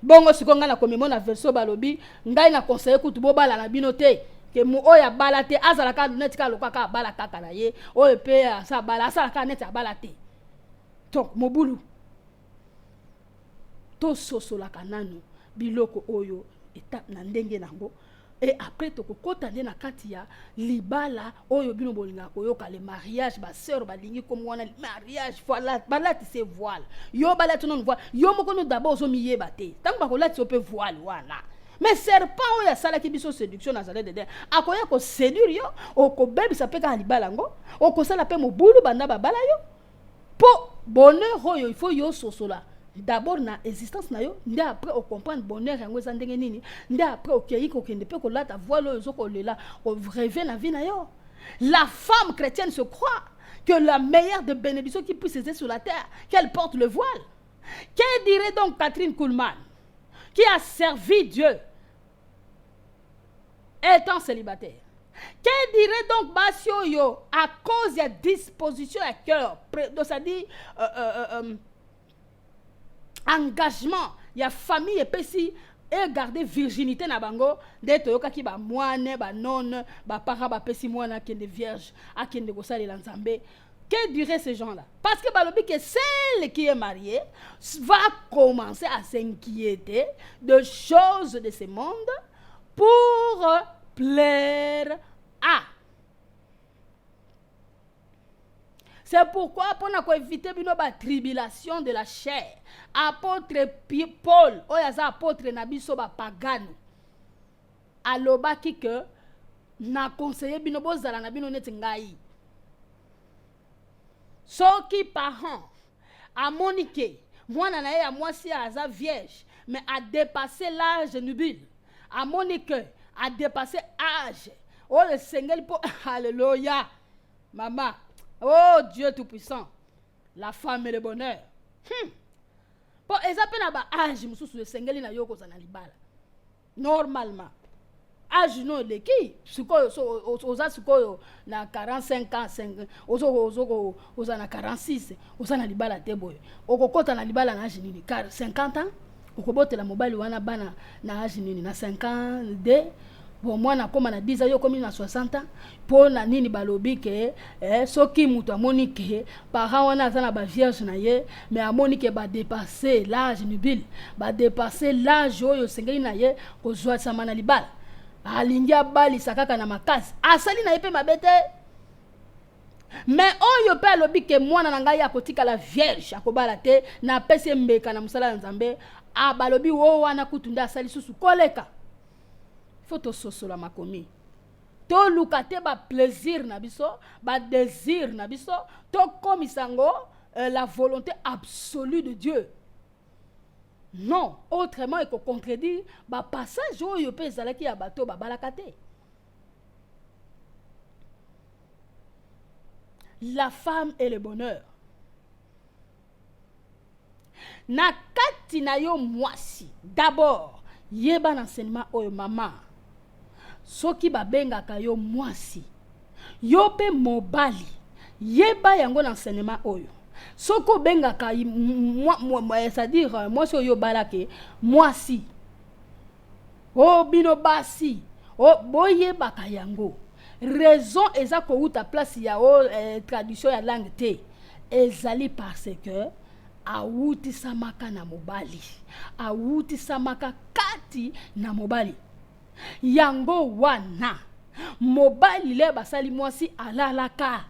Bongo sikonga na komemo na verso balobi ngai na conseiller kutu bobala na binote ke mu oya balate azala ka net ka lokaka bala kaka na ye o pe sa bala sa ka net balate donc mobulu to sosola kananu biloko oyo étape na ndenge nango et après to kokota nde na kati ya libala oyo bino bolinga koyoka le mariage ba sœur balingi comme wana mariage voilà balati se voile yo balati non voile yo moko no d'abord zo miyeba te tango ba kolati ope voile wana mais serpent oyo sala ki biso séduction na zale de akoya ko séduire yo o ko bebisa pe ka libala ngo o ko sala pe mobulu banda ba bala yo po bonheur oyo il faut yo sosola d'abord na existence na yo nde après on comprendre bonheur yango za ndenge nini nde après okeyi ko kende pe ko lata voile oyo zoko lela o rêver na vie na yo. La femme chrétienne se croit que la meilleure de bénédiction qui puisse exister sur la terre qu'elle porte le voile. Que dirait donc Catherine Kuhlman qui a servi Dieu étant célibataire? Que dirait donc Basio yo à cause de la disposition à cœur donc ça dit engagement ya famille epesi et garder virginité na bango de toyoka ki ba moine ba non ba para ba pesi moine kende vierge akende ko salela nzambe. Que dirait ces gens-là? Parce que balobi que celle qui est mariée va commencer à s'inquiéter de choses de ce monde pour plaire à. C'est pourquoi, pour éviter une tribulation de la chair, apôtre Paul, oyaza apôtre nabiso ba pagano, aloba ki que na conseiller bino bozala na bino neti ngai. Soki parent a moniqué, moi na ye a moi si aza vierge, mais a dépassé l'âge nubile, a moniqué, a dépassé âge. Oh le Seigneur pour alléluia, maman. Oh Dieu tout-puissant, la femme et le bonheur. Pour exemple, na ba âge mususu le Seigneur na yoko za na libala. Normalement, âge no de qui? Suko oza suko na 45 ans, 5 oza na 46, oza na libala te boy. Okokota na libala na âge nini? 50 ans? Okobotela mobali wana bana na âge nini? Na 52. Bon moi na koma na 10 ans yo komi na 60 ans po na nini balobi ke soki mutu amoni ke parent wana aza na ba vierge na ye mais amoni ke ba dépasser l'âge nubile ba dépasser l'âge oyo sengeli na ye kozwa sama na libala alingi abali sakaka na makasi asali na ye pe mabete mais oyo pe alobi ke mwana na ngai akotika la vierge akobala te na pese mbeka na musala na Nzambe abalobi wo wana kutunda asali susu koleka. Faut to sosola makomi to lukate ba plaisir na biso ba désir na biso to komisango la volonté absolue de Dieu. Non, autrement il faut contredire ba passage oyo pe ezalaki ya bato ba balakate. La femme et le bonheur. Na kati na yo mwasi d'abord yeba l'enseignement oyo mama. Soki babengaka yo mwasi yo pe mobali yeba yango na enseignement oyo soko bengaka c'est-à-dire mwasi oyo balake mwasi o bino basi o boyebaka yango raison eza ko uta place ya tradition ya langue te ezali parce que awuti samaka na mobali awuti samaka kati na mobali yango wana mobali le basali mwasi alalaka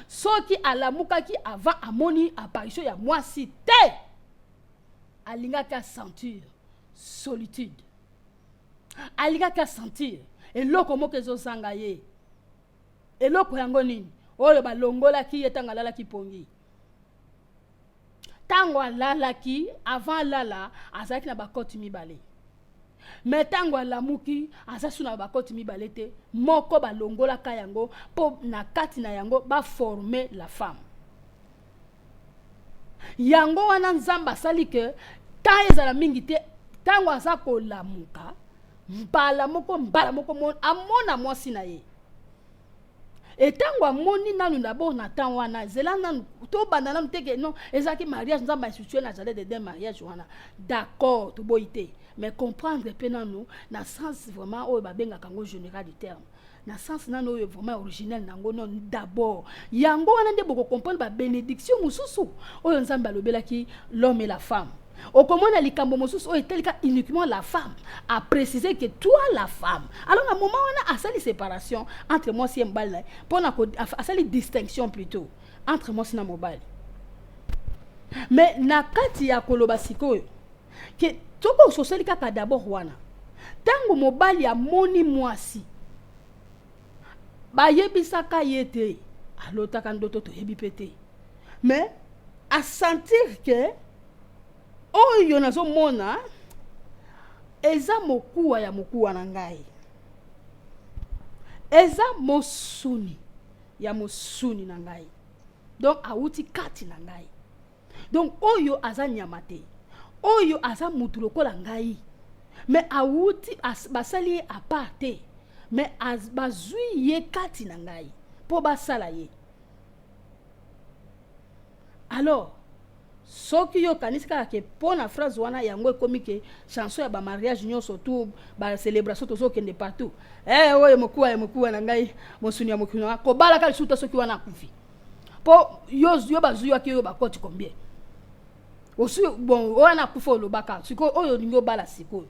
soki alamukaki avant amoni apparition ya mwasi te alingaki sentir solitude, alingaki sentir eloko moko ezozanga ye, eloko yango nini oyo balongolaki ye ntango alalaki pongi. Tango alalaki avant alala azalaki na bakoti mibale, mais tango alamuki azasu na bakoti mibale te, moko balongolaka yango po na kati na yango baforme la femme. Yango wana Nzambe asali ke ta ezala mingi te, tango aza kolamuka mbala moko amona mwasi na ye. Etango amoni nanu d'abord na temps wana zela nanu to banda nanu teke non ezaki mariage Nzambe institué na jardin de deux mariage wana. D'accord to boité, mais comprendre pe nanu na sens vraiment oyo babenga kango général du terme. Na sens nanu oyo vraiment originel nango non d'abord. Yango wana nde boko comprendre ba bénédiction mususu oyo Nzambe alobelaki l'homme et la femme. Au comment likambo mosusu o etelika uniquement la femme a précisé que toi la femme. Alors à un moment on a asali séparation entre moi si mbala pour na asali distinction plutôt entre moi si na mobile. Mais na kati ya koloba sikoyo que toko soseli kaka d'abord wana tango mobile ya moni mwasi ba yebisaka yete alotaka ndoto to yebi pété, mais à sentir que oyo nazo mona eza mokuwa ya mokuwa na ngai, eza mosuni ya mosuni na ngai, donc auti kati na ngai, donc oyo aza nyamate oyo aza mutu lokola ngai, mais auti basali aparte, mais bazui ye kati na ngai po basala ye. Alors soki yo kanisika ke pona phrase wana yango ekomi ke chanson ya ba mariage nyonso tout ba célébration to kende partout oyo mokuwa na ngai mosuni ya mokino ko bala ka suta soki wana kufi po yo bazuyo ki yo bakoti combien osu bon wana kufa lobaka siko oyo ningo bala siko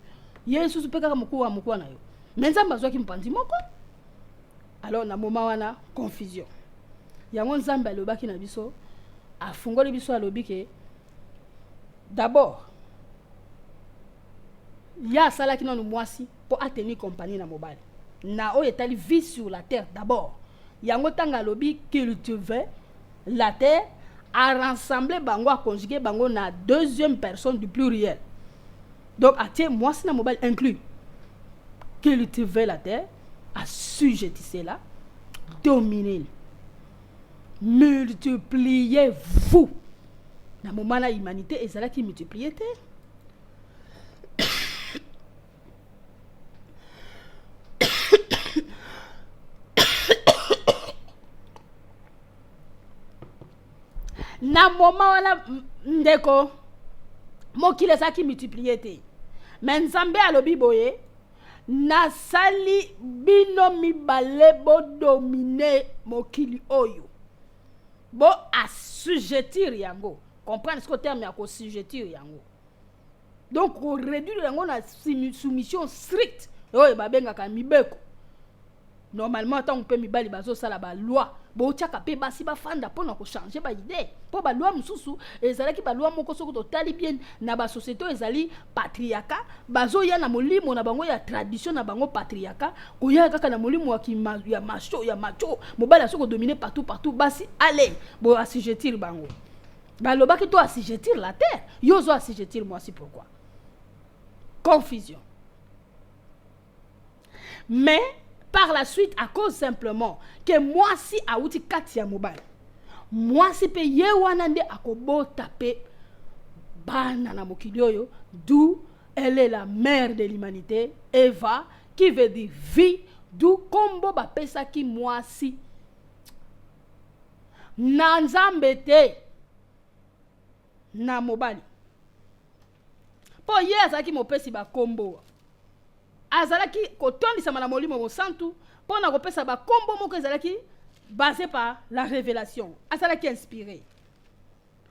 Yesu supeka ka mokuwa na yo menza bazwa ki mpandi moko. Alors na moment wana confusion yango Nzambe alobaki na biso afungoli biso alobi ke d'abord, il y a ça là qui nous moisi pour tenir compagnie na mobile. Na o etali vie sur la terre d'abord. Yango tanga lobi cultiver la terre à rassembler bango à conjuguer bango na deuxième personne du pluriel. Donc à tiens moisi na mobile inclus cultiver la terre, assujettir là, dominer, multipliez-vous. Na moment la humanité ezala qui multiplié te. Na moment wana ndeko mokile za qui multiplié te. Mais Nzambe alobi boye na sali bino mibale bo dominer mokili oyo. Bo assujettir yango. Comprendre ce que terme ya ko sujetir yango. Donc on réduire yango na soumission stricte. Oyo babenga ka mibeko. Normalement tant on peut mibali bazo sala ba loi. Bo tiaka pe basi ba fanda pona ko changer ba idée. Po ba loi mususu ezali ki ba loi moko soko to tali bien na ba société ezali patriarcat. Bazo ya na molimo na bango ya tradition na bango patriarcat. Ko ya kaka na molimo ya macho. Mobala soko dominer partout basi allez bo assujettir bango. Baloba ki to assujettir la terre, yozo assujettir moi si pourquoi. Confusion. Mais par la suite à cause simplement que moi si a outi katia mobile. Moi si pe ye wana nde akobo taper bana na mokili oyo, d'où elle est la mère de l'humanité, Eva qui veut dire vie, d'où kombo ba pesa ki moi si. Nanzambe te na mobali po ye azalaki mopesi bakombo azalaki kotondisa na molimo mosantu po na kopesa bakombo moko ezalaki basé par la révélation azalaki inspiré.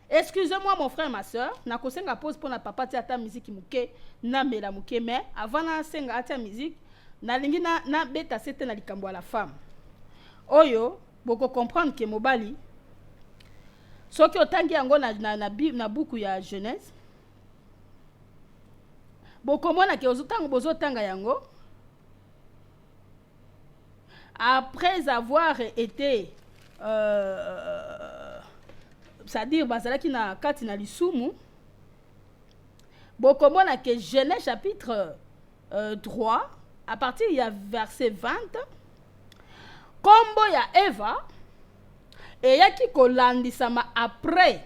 Excusez-moi mon frère ma soeur na kosenga pause pour na papa ti ata musique muke na mela muke mais avant na senga ata musique na lingi na beta sete na likambo la femme oyo Boko comprendre que mobali soki otangi yango na buku ya Genèse, bokomona ke ozotango bozotanga yango après avoir été c'est-à-dire bazalaki na kati na lisumu, bokomona ke Genèse chapitre 3 à partir ya verset 20, kombo ya Eva eyaki kolandisama après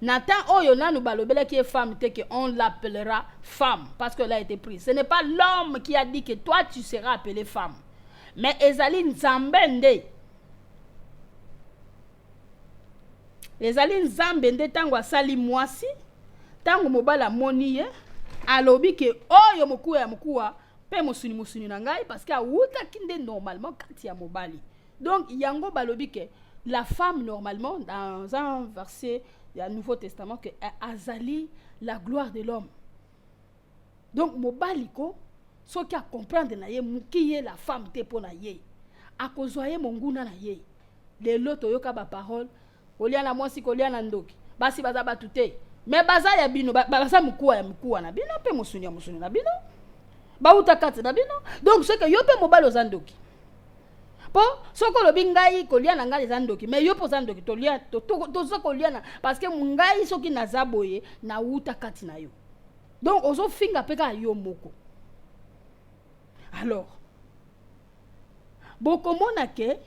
Nathan oyo nanu balobelaki est femme te que on l'appellera femme parce qu'elle a été prise. Ce n'est pas l'homme qui a dit que toi tu seras appelée femme, mais ezali nzambe nde. Ezali nzambe nde tango asali mwasi, tango mobala moni ye alobi ke oyo mokuwa ya mokuwa pe musuni na ngai parce que awuta kinde normalement kati ya mobali. Donc yango balobi ke la femme normalement dans un verset du Nouveau Testament que azali la gloire de l'homme. Donc mobali ko soki a comprendre na ye mukiye la femme te pona ye akozwaye monguna na ye lelo toyoka ba parole oliana mwasi koliana ndoki basi baza batute mais baza ya bino baza mukuwa ya mukuwa na bino pe musuni na bino bauta kati na bino. Donc c'est que yo pe mobali ozandoki po soko lobi ngai kolia na ngai zandoki mais yo po zandoki tolia to soko liana parce que ngai soki nazaboye na uta kati na yo. Donc ozo finga peka yo moko. Alors bokomona ke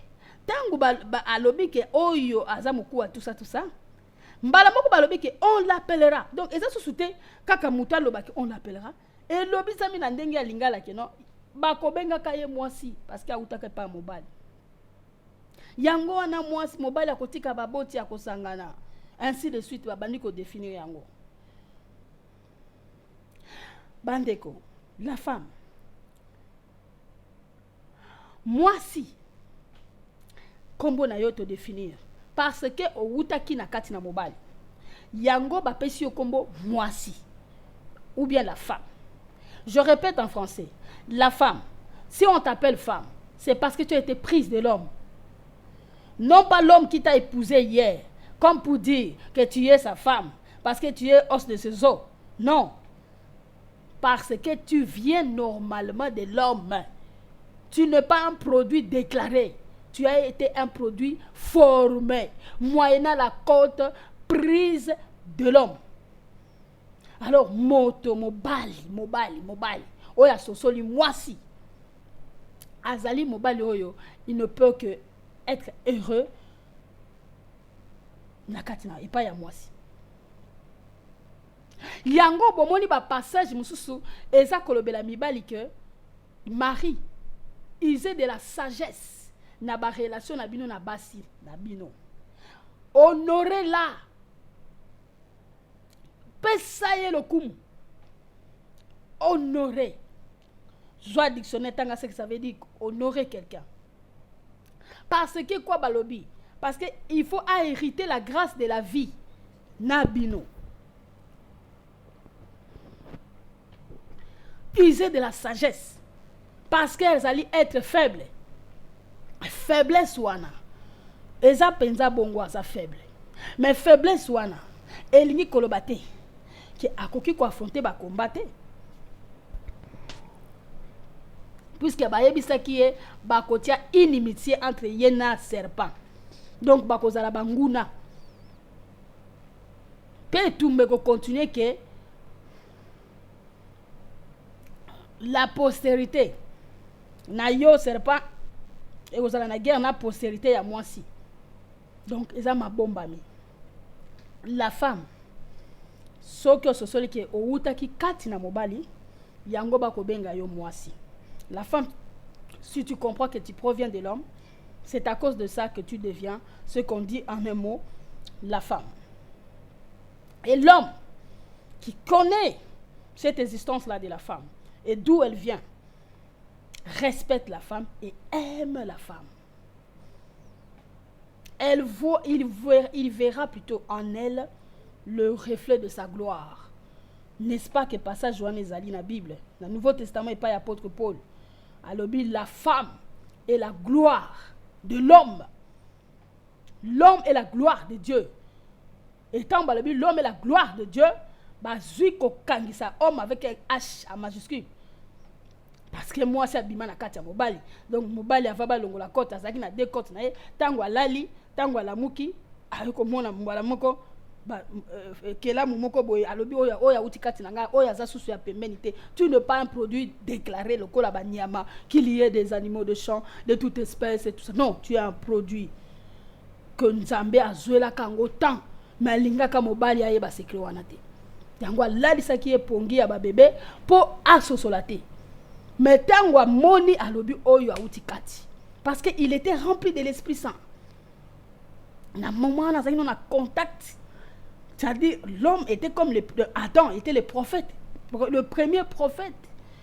tangu alobi ke oyo azamukuwa tout ça mbala moko balobi ke on l'appellera. Donc eza susute kaka muta lobaki on l'appellera et lobi sami na ndenge ya lingala ke no bakobenga kaye mwasi parce que autaka pa mobali yango wana mwasi mobali akotika baboti akosangana ainsi de suite babandi ko définir yango. Bandeko la femme mwasi kombo na yo to définir parce que outaki na kati na mobali yango bapesi yo kombo mwasi ou bien la femme. Je répète en français, la femme, si on t'appelle femme, c'est parce que tu as été prise de l'homme. Non pas l'homme qui t'a épousé hier, comme pour dire que tu es sa femme, parce que tu es os de ses os. Non. Parce que tu viens normalement de l'homme. Tu n'es pas un produit déclaré. Tu as été un produit formé, moyennant la côte prise de l'homme. Alors, mobali. Oya sosoli mwasi. Azali mobali oyo, il ne peut que être heureux. Nakatina, et pas ya mwasi. Yango bomoni ba passage mususu, eza kolobela mibali que Marie, ils aient de la sagesse na ba relation na bino na basi na bino. Honorez-la. Pesaye le kum. Honorer. Joie dictionnaire tanga ce que ça veut dire honorer quelqu'un. Parce que quoi balobi? Parce que il faut hériter la grâce de la vie. Nabino. User de la sagesse. Parce qu'elles allaient être faibles. Faiblesse wana. Eza penza bongo sa faible. Mais faiblesse wana. Elingi kolobate. Qui a koki ko affronter ba combattre. Puisque bayebisa qui est bakotia inimitié entre yena serpent. Donc bakozala banguna. Pe tumbe ko continuer que la postérité na yo serpent et kozala na guerre na postérité ya mwasi. Donc eza mabombami. La femme soki ososoli ke outaki kati na mobali yango bakobenga yo mwasi. La femme, si tu comprends que tu proviens de l'homme, c'est à cause de ça que tu deviens ce qu'on dit en un mot, la femme. Et l'homme qui connaît cette existence-là de la femme et d'où elle vient, respecte la femme et aime la femme. Il verra plutôt en elle le reflet de sa gloire. N'est-ce pas que passage Johannes Zali dans la Bible, dans le Nouveau Testament et pas l'apôtre Paul, alobi la femme est la gloire de l'homme. L'homme est la gloire de Dieu. Étant balobi l'homme est la gloire de Dieu, bazui ko kangisa homme avec un H à majuscule. Parce que moi c'est abima na kati ya mobali. Donc mobali avaba longo la côte azaki na deux côtes na ye, tango alali, tango alamuki, ayoko mona mbala moko ba kela mumoko boye alobi oya uti kati na nga oya za susu ya pembeni te. Tu ne pas un produit déclaré lokola banyama qu'il y ait des animaux de champ de toute espèce et tout ça. Non, tu es un produit que Nzambe azwela kango tant mais lingaka mobali ayeba secret wana te. Yango alalisaki epongi ya ba bébé po asosola te. Mais tango moni alobi oyo auti kati parce que il était rempli de l'Esprit Saint. Na moment na zaki na contact. C'est-à-dire l'homme était comme Adam était le prophète, le premier prophète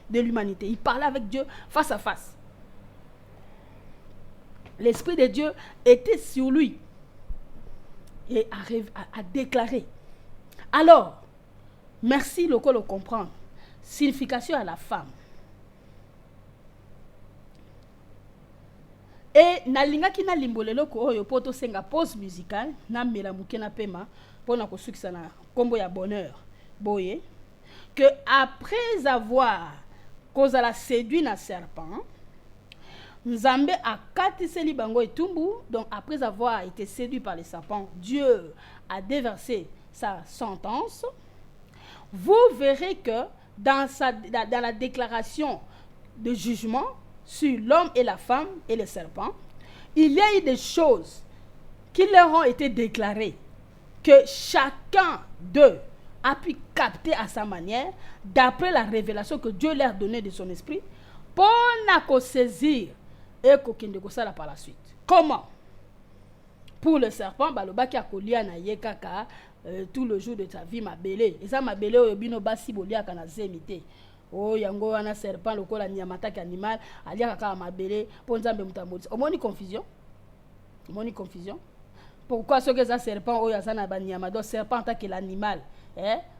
de l'humanité. Il parlait avec Dieu face à face. L'Esprit de Dieu était sur lui et arrive à déclarer. Alors, merci le comprendre. Signification à la femme. Et nalingaki na limbolelo ko oyo poto senga pause musicale na mela mukena pema pona ko sukisa na kombo ya bonheur boye que après avoir cause la séduit na serpent Nzambe a katiseli bango etumbu. Donc après avoir été séduit par les serpents, Dieu a déversé sa sentence. Vous verrez que dans la déclaration de jugement sur l'homme et la femme et les serpents, il y a eu des choses qui leur ont été déclarées que chacun d'eux a pu capter à sa manière d'après la révélation que Dieu leur donnait de son esprit pour ne saisir et kokende kosala par la suite. Comment? Pour le serpent, balobaki akolia na ye kaka tout le jour de ta vie mabele. Et ça mabele oyo bino basi bolia kana zemite. Oh yango wana serpent lokola nyamataki animal alia kaka mabele po Nzambe mutambolisa. Omoni confusion? Omoni confusion? Pourquoi ce que ça serpent oyo azana ba nyama do serpent tant que l'animal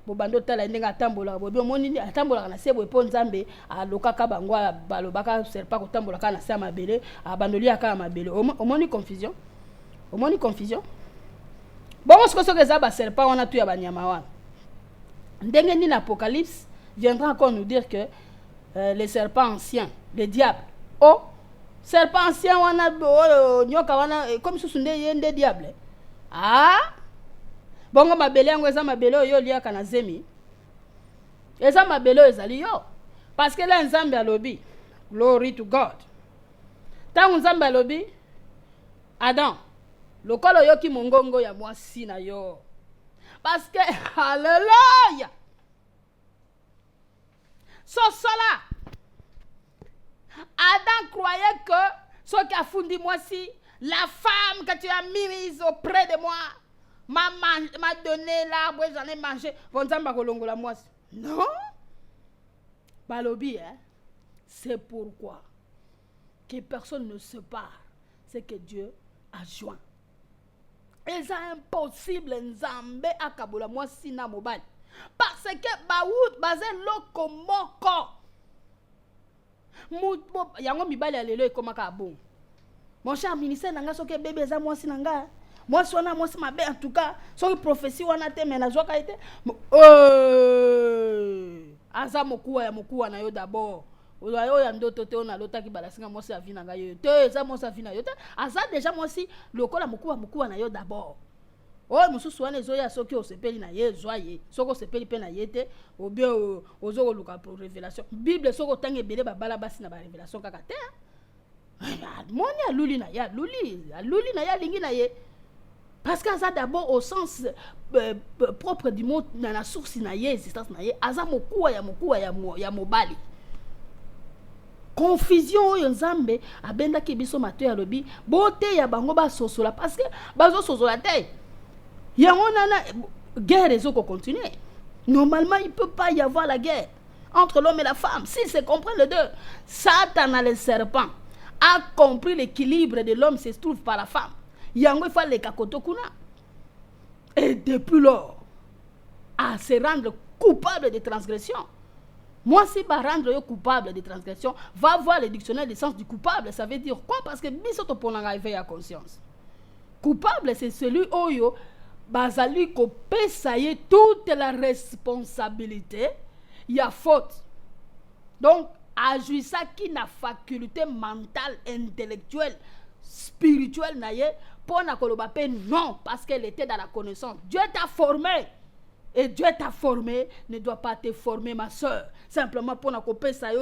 bo bando tala ndenga tambola bo omoni atambola na sebo po Nzambe alokaka bango balobaka serpent ko tambola kana sa mabele abandoli aka mabele. Omoni confusion? Omoni confusion? Bon ce que ça ba serpent on a tu ya ba nyama wana. Ndenge ni l'Apocalypse viendra encore nous dire que les serpents anciens, les diables. Oh, serpent ancien wana nyoka wana comme susunde yende diable. Ah? Bongo mabele yango eza mabele oyo liaka na zemi. Eza mabele ezali yo. Parce que là Nzambe alobi. Glory to God. Tango Nzambe alobi Adam, lokolo yoki mongongo ya mwasi na yo. Parce que hallelujah. Cela, Adam croyait que ce qui a fondé moi si la femme que tu as mise auprès de moi m'a donné l'arbre et j'en ai mangé. Non. Balobi, c'est pourquoi que personne ne se part. C'est que Dieu a joint. Et c'est impossible Nzambe akabola moi si na mobile. Parce que baoud bazé loko moko yango mibali ya lelo ekomaka bon. Mon cher ministère nanga soki bébé za mwasi nanga mwasi wana mwasi mabe en tout cas soki prophétie wana te mais nazwaka ete aza mokuwa na yo d'abord oyo ya ndoto te ona lotaki balasinga mwasi ya vie nanga yo te za mwasi ya vie na yo te aza déjà mwasi lokola mokuwa na yo d'abord. Oh mususu wana ezoya soki osepeli na ye zoye soko osepeli pe na ye te obie ozoko luka pour révélation Bible soko tangi ebele babala basi na ba révélation kaka te moni aluli na ya aluli na ya lingi na ye parce que aza d'abord au sens propre du mot na la source na ye existence na ye aza mokuwa ya mobali. Confusion oyo Nzambe abendaki biso mato ya lobi bote ya bango ba sosola parce que bazo sosola te. Il y a une guerre et continuer. Normalement, il ne peut pas y avoir la guerre entre l'homme et la femme. S'ils se comprennent les deux, Satan a le serpent a compris l'équilibre de l'homme se trouve par la femme. Il y a les kakotokuna. Et depuis lors, à se rendre coupable de transgression. Moi, si va rendre coupable de transgression, va voir le dictionnaire du sens du coupable. Ça veut dire quoi? Parce que bisoto pour éveiller à conscience. Coupable, c'est celui oyo bazali ko pesaye toute la responsabilité. Il y a faute. Donc, ajuisa qui n'a faculté mentale, intellectuelle, spirituelle naye pour na kolobape non parce qu'elle était dans la connaissance. Dieu t'a formé. Et Dieu t'a formé, ne doit pas te former, ma soeur. Simplement pour nous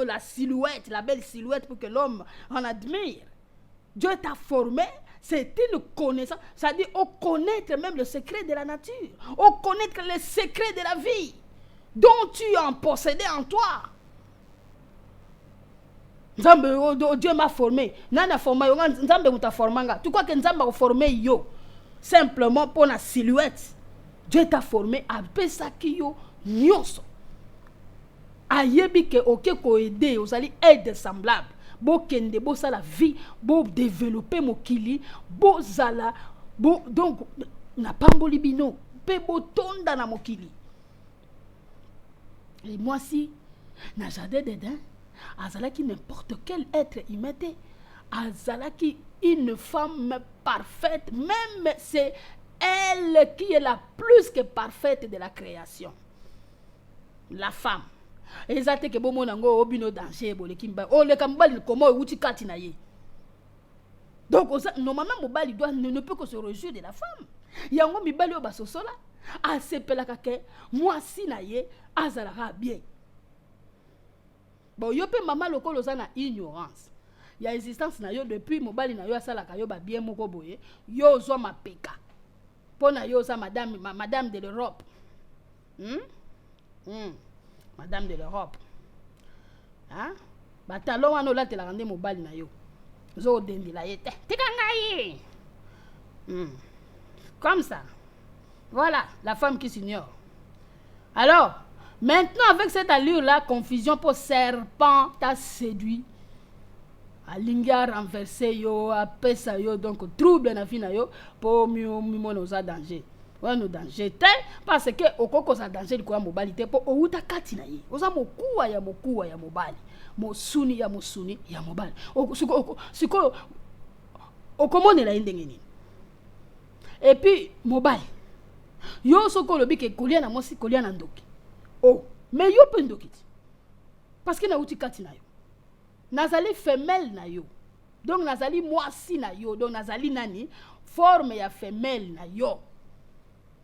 la silhouette, la belle silhouette pour que l'homme en admire. Dieu t'a formé, c'est une connaissance. Ça dit, au connaître même le secret de la nature, au connaître les secrets de la vie, dont tu en possédais en toi. Dieu m'a formé. Nana formé, Nzambe t'a formé. Tu crois que Nzambe a formé yo simplement pour la silhouette? Dieu t'a formé à pesaki yo nyonso. Ayebi ke oke ko aider, vous allez aide semblable. Bo kende bo sa la vie, bo développer mokili, bo zala, bo donc na pamboli bino, pe bo tonda na mokili. Et moi si na jardin d'Éden, azalaki n'importe quel être humain, azalaki une femme parfaite, même c'est elle qui est la plus que parfaite de la création. La femme. Ezate ke bomo nango obino danger boleki mba. O le kambali komo uti kati na ye. Donc normalement mobali doit ne peut que se réjouir de la femme. Yango mibali oba sosola a sepela kake moi si na ye azalaka bien. Bon yo pe mama lokolo za na ignorance. Ya existence na yo depuis mobali na yo asala ka yo ba bien moko boye. Yo zo mapeka. Pona yo sa madame de l'Europe. Madame de l'Europe. Hein? Batalon wana la te la rende mobali na yo. Zo dendi la yete. Tika ngai. Comme ça. Voilà, la femme qui s'ignore. Alors, maintenant avec cette allure là, confusion pour serpent t'a séduit. Alinga renversé yo, apesa yo, donc trouble na vie na yo, pour mimo nos danger. Ouais, nos danger. Parce que okoko sa danger de quoi mobali te pour outa kati na ye. Oza mokuwa ya mobali. Mosuni ya mobali. Siko okomone la ndengeni. Et puis mobali. Yo soko lobi ke kolia na mosi kolia na ndoki. Oh, mais yo pe ndoki. Parce que na outi kati na yo. Nazali femelle na yo. Donc nazali moisi na yo. Donc nazali nani forme ya femelle na yo.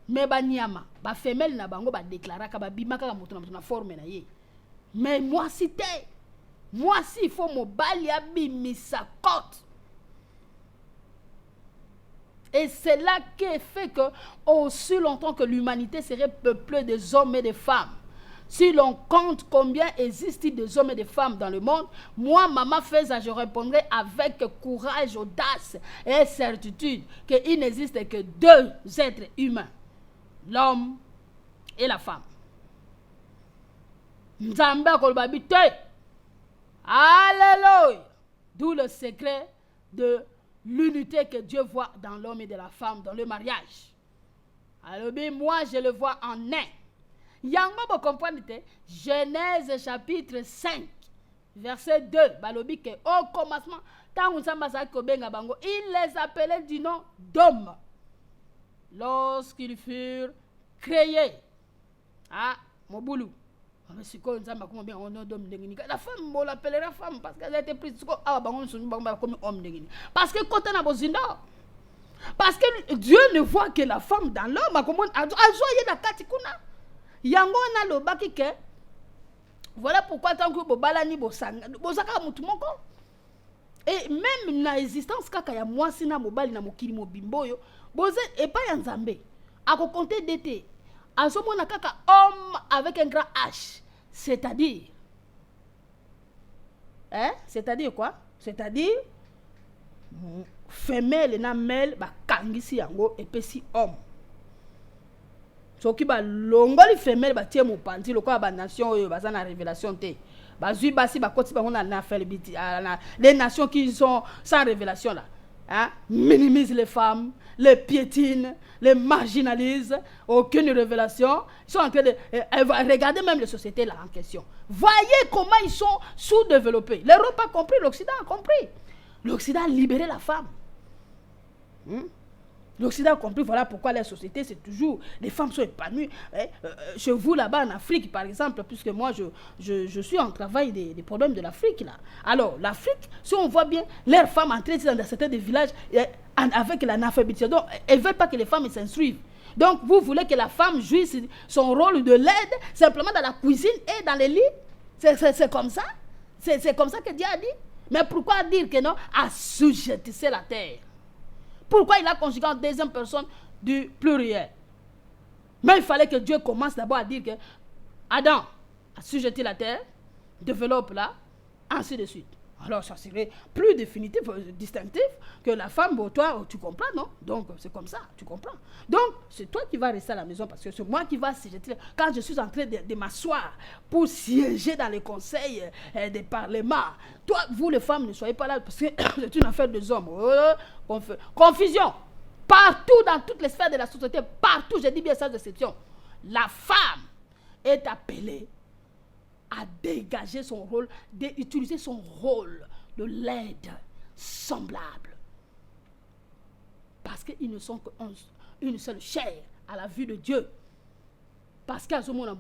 Mais ba nyama, ba femelle na bango ba déclara ka ba bimaka ka moto na forme na ye. Mais moisi te. Moisi il faut mobali abimisa côte. Et c'est là qui fait que aussi longtemps que l'humanité serait peuplée des hommes et des femmes. Si l'on compte combien existe-t-il des hommes et des femmes dans le monde, moi, maman Feza, je répondrai avec courage, audace et certitude qu'il n'existe que deux êtres humains, l'homme et la femme. Alléluia! D'où le secret de l'unité que Dieu voit dans l'homme et de la femme, dans le mariage. Alors, moi, je le vois en un. Yango bo comprendre te Genèse chapitre 5 verset 2 balobi ke au commencement tangu Nzambe azali kobenga bango il les appelait du nom d'hommes lorsqu'ils furent créés. Ah mobulu mais si ko Nzambe comment bien on nom d'homme ndengini la femme on l'appellera femme parce qu'elle a été prise ah bango sunu bango comme homme ndengini parce que quand on a bozindo parce que Dieu ne voit que la femme dans l'homme comment azoye na kati kuna. Yango na lobaki ke voilà pourquoi tant que bobalani bosanga bozaka mutu moko et même na existence kaka ya mwasi na mobali na mokili mobimboyo boze et pas ya Nzambe ako compter d'été azomona kaka homme avec un grand H c'est-à-dire c'est-à-dire quoi c'est-à-dire femelle na male ba kangisi yango epesi homme. Soki ba longoli femelle ba tie mopanzi lokola ba nation oyo baza na révélation te bazui basi ba koti bango na faire les nations qui sont sans révélation là hein, minimise les femmes, les piétine, les marginalise, aucune révélation. Ils sont en train de regarder même les sociétés là en question. Voyez comment ils sont sous-développés. L'Europe a compris, l'Occident a compris. L'Occident a libéré la femme. L'Occident a compris, voilà pourquoi la société, c'est toujours, les femmes sont épanouies. Chez vous, là-bas, en Afrique, par exemple, puisque moi, je suis en travail des problèmes de l'Afrique, là. Alors, l'Afrique, si on voit bien, leurs femmes entrent dans certains des villages avec l'analphabétisme. Donc, elles ne veulent pas que les femmes s'instruisent. Donc, vous voulez que la femme jouisse son rôle de l'aide, simplement dans la cuisine et dans les lits. C'est comme ça. C'est comme ça que Dieu a dit. Mais pourquoi dire que non? Assujettissez la terre. Pourquoi il a conjugué en deuxième personne du pluriel? Mais il fallait que Dieu commence d'abord à dire que Adam a assujetti la terre, développe là, ainsi de suite. Alors ça serait plus définitif, distinctif que la femme, bon, toi, tu comprends, non? Donc c'est comme ça, tu comprends. Donc c'est toi qui vas rester à la maison parce que c'est moi qui vais assujettir. Quand je suis en train de m'asseoir pour siéger dans les conseils des parlements, toi, vous les femmes, ne soyez pas là parce que c'est une affaire des hommes. Confusion. Partout dans toutes les sphères de la société, partout, je dis bien sans exception, la femme est appelée à dégager son rôle, d'utiliser son rôle de l'aide semblable. Parce qu'ils ne sont qu'une seule chair à la vue de Dieu. Parce qu'à ce moment-là,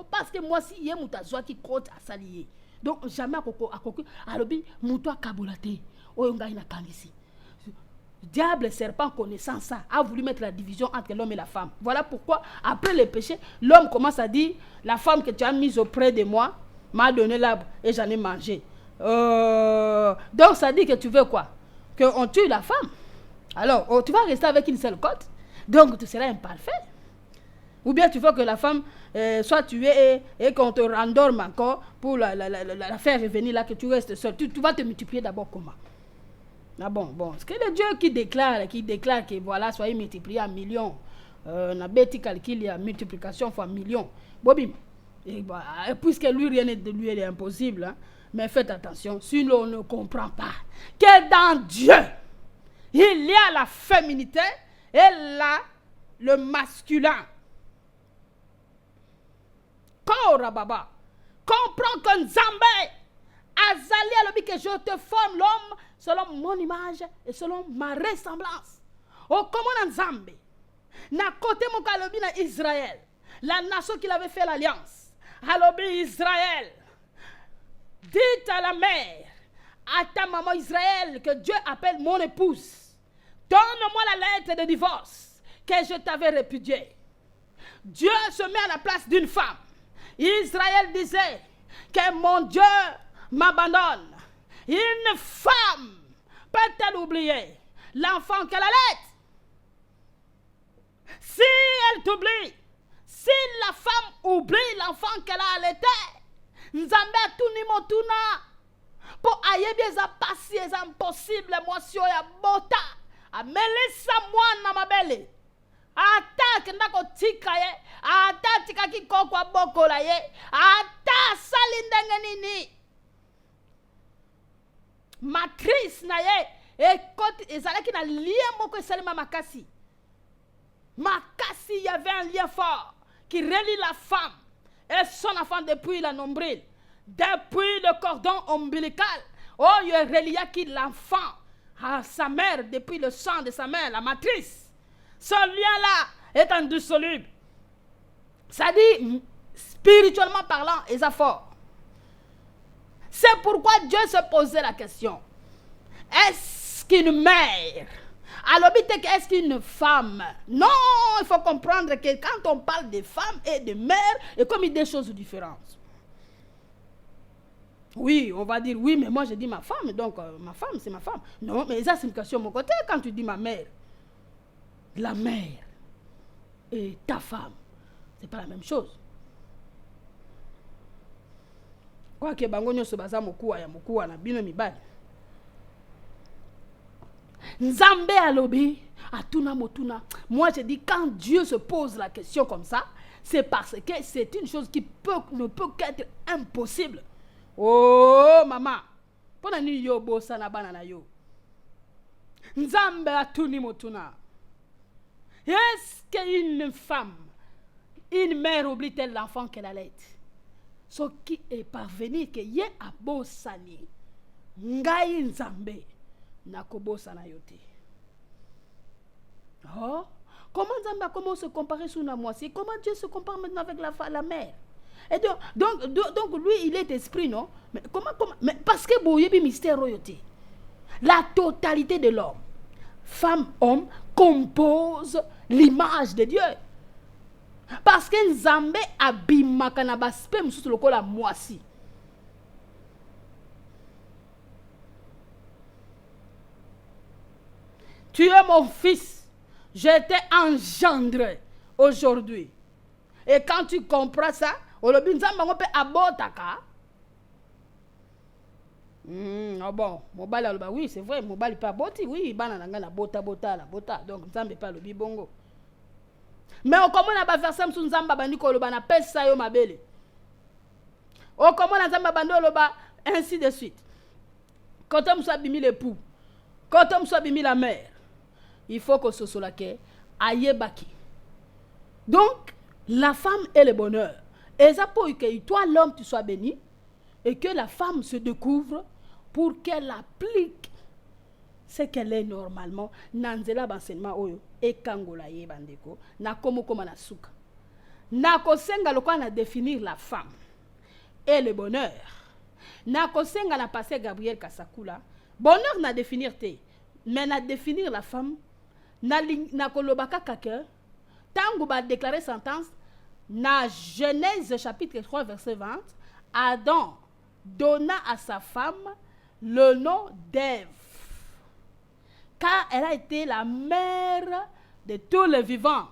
parce que moi, si il y a un qui compte à s'allier. Donc, jamais à Koko, à l'objet, Moutoua Kabolate, Oyongaïna Kangisi. Diable, serpent, connaissant ça, a voulu mettre la division entre l'homme et la femme. Voilà pourquoi, après le péché, l'homme commence à dire, la femme que tu as mise auprès de moi m'a donné l'arbre et j'en ai mangé. Donc ça dit que tu veux quoi? Qu'on tue la femme. Alors, tu vas rester avec une seule côte, donc tu seras imparfait. Ou bien tu veux que la femme soit tuée et qu'on te rendorme encore pour la faire revenir là, que tu restes seul. Tu vas te multiplier d'abord comment? Ah bon, c'est que le Dieu qui déclare que voilà, soyez multipliés à millions. On a bêti calculé à multiplication fois millions. Bobim. Et puisque lui, rien de lui est impossible, hein, mais faites attention, si l'on ne comprend pas que dans Dieu, il y a la féminité et là, le masculin. Korababa. Comprends que Nzambe Azali a l'objet que je te forme l'homme selon mon image et selon ma ressemblance. Au comment Nzambe na côté mon kalobi na Israël, la nation qui avait fait l'alliance. Alobi Israël, dites à la mère, à ta maman Israël que Dieu appelle mon épouse. Donne-moi la lettre de divorce que je t'avais répudiée. Dieu se met à la place d'une femme. Israël disait que mon Dieu m'abandonne. Une femme peut-elle oublier l'enfant qu'elle allait? Si elle t'oublie, si la femme oublie l'enfant qu'elle a allaité, Nzambe tuni motuna pour ayebi eza pasi eza impossible mwasi oya bota amelisa mwana mabele ata ndako tika ye ata tika kikoko abokola ye ata sali ndenge nini matrice na ye ekoti ezalaki na lien moko esalema makasi. Makasi, il y avait un lien fort qui relie la femme et son enfant depuis la nombril, depuis le cordon ombilical. Oh, il relia qui l'enfant à sa mère depuis le sang de sa mère, la matrice. Ce lien-là est indissoluble. Ça dit, spirituellement parlant, il est fort. C'est pourquoi Dieu se posait la question. Est-ce qu'une mère, alors est-ce qu'une femme? Non, il faut comprendre que quand on parle de femme et de mère, il y a comme des choses différentes. Oui, on va dire oui, mais moi je dis ma femme, donc ma femme c'est ma femme. Non, mais ça c'est une question de mon côté quand tu dis ma mère. La mère et ta femme, c'est pas la même chose. Quoi que bangonyo se baza mokuwa ya mokuwa na bino mibali. Nzambe alobi atuna motuna. Moi je dis quand Dieu se pose la question comme ça, c'est parce que c'est une chose qui ne peut qu'être impossible. Oh maman, pona ni yo bosa na bana na yo. Nzambe atuni motuna. Est-ce qu'une femme, une mère oublie-t-elle l'enfant qu'elle allait? Ce qui est parvenu que ye abosani. Ngai nzambe nakobosana yote. Oh, comment Nzambe comment se comparer sur la moitié? Comment Dieu se compare maintenant avec la mère? Et donc lui il est esprit, non? Mais comment mais parce que bon yebi mystère royauté. La totalité de l'homme, femme, homme, compose l'image de Dieu. Parce que Nzambe abimaka na baspe mususu lokola mwasi. Tu es mon fils, je t'ai engendré aujourd'hui. Et quand tu comprends ça, olobi Nzambe ngo pe abotaka. Ah bon, mobali aloba oui, c'est vrai, mobali pas boti, oui, bana nanga na bota. Donc Nzambe pas lobi bongo. Mais on comment na ba verset msu Nzamba bandi ko loba na pesa yo mabele. O comment na Nzamba bandi loba ainsi de suite. Quand on soit bimi l'époux, quand on soit bimi la mère, il faut que ce soit là que ayebaki. Donc la femme est le bonheur. Et ça pour que toi l'homme tu sois béni et que la femme se découvre pour qu'elle applique ce qu'elle est normalement nanzela bansenement oyo ekangola ye bandeko na komo koma na suka na kosenga lokwa na définir la femme et le bonheur na kosenga na passer Gabriel Kasakula bonheur na définir te mais na définir la femme na kolobaka kaka tango ba déclarer sentence na Genèse chapitre 3 verset 20 Adam donna à sa femme le nom d'Ève car elle a été la mère de tous les vivants.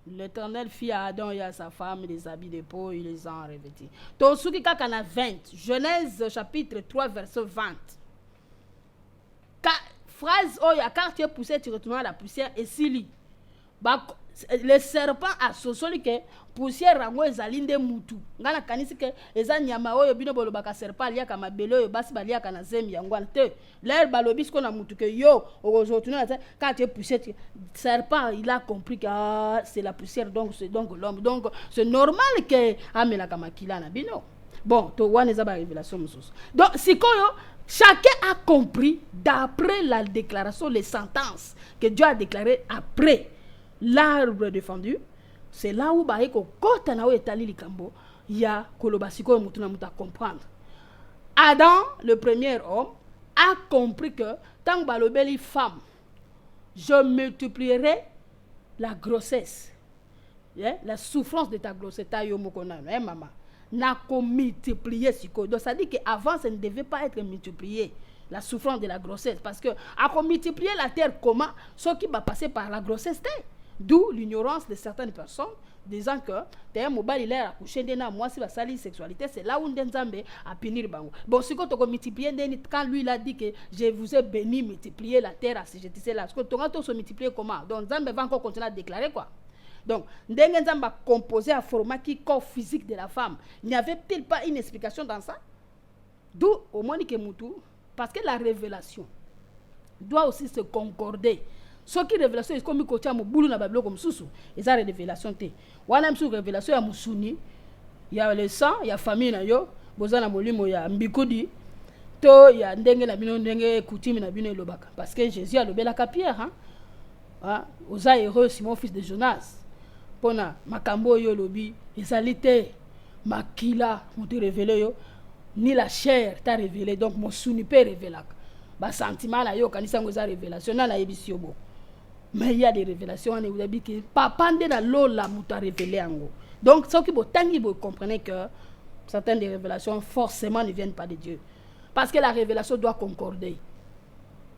L'Éternel fit à Adam et à sa femme des habits de peau et les en revêtit. Tosuki kakana 20, Genèse chapitre 3 verset 20. Phrase oya car tu es poussé tu retournes à la poussière et sili. Le serpent a sosoli que poussière rango ezalinde mutu ngana kanisi que eza nyama oyo bino bolobaka serpent alia kama belo oyo basi balia kana zemi yangwana te l'air balobi ko na mutu que yo aujourd'hui quand tu es poussé serpent il a compris que c'est la poussière donc c'est donc l'homme donc c'est normal que amela kama kila na bino bon to wana eza ba révélation mususu donc sikoyo chacun a compris d'après la déclaration les sentences que Dieu a déclarées après l'arbre défendu, c'est là où baeko kota na o etali likambo ya kolobasiko mutuna muta comprendre. Adam, le premier homme, a compris que tant balobeli femme, je multiplierai la grossesse, la souffrance de ta grossesse, ta yo mokona, maman. N'a ko multiplier siko. Donc ça dit que avant ça ne devait pas être multiplié. La souffrance de la grossesse parce que à multiplier la terre comment ce qui va passer par la grossesse. D'où l'ignorance de certaines personnes disant que t'es un mobile il est accouché d'un mois si la sali sexualité c'est là où Nzambe a punir bango. Bon si quand on multiplier quand lui il a dit que je vous ai béni multiplier la terre à c'est là parce que on se multiplier comment donc Nzambe va encore continuer à déclarer quoi. Donc ndenge Nzambe a composé un format qui corps physique de la femme. N'y avait-il pas une explication dans ça? D'où au moins que mutu parce que la révélation doit aussi se concorder. Ce qui révélation est comme côté à mon boulot na bablo comme sous et ça révélation té wana msu révélation ya musuni ya le sang ya famille na yo bozana molimo ya mbikudi to ya ndenge na bino ndenge coutume na bino elobaka parce que Jésus a lobelaka Pierre hein oza heureux Simon fils de Jonas pona makambo yo lobi ezali te makila mutu révélé yo ni la chair t'a révélé donc mon suni peut révéler ba sentiment na yo kanisa ngoza révélation na yebisi yo bo. Mais il y a des révélations, on a dit que papa de la lola m'a révélé en gros. Donc, ce qui vous comprenez que certaines des révélations forcément ne viennent pas de Dieu. Parce que la révélation doit concorder.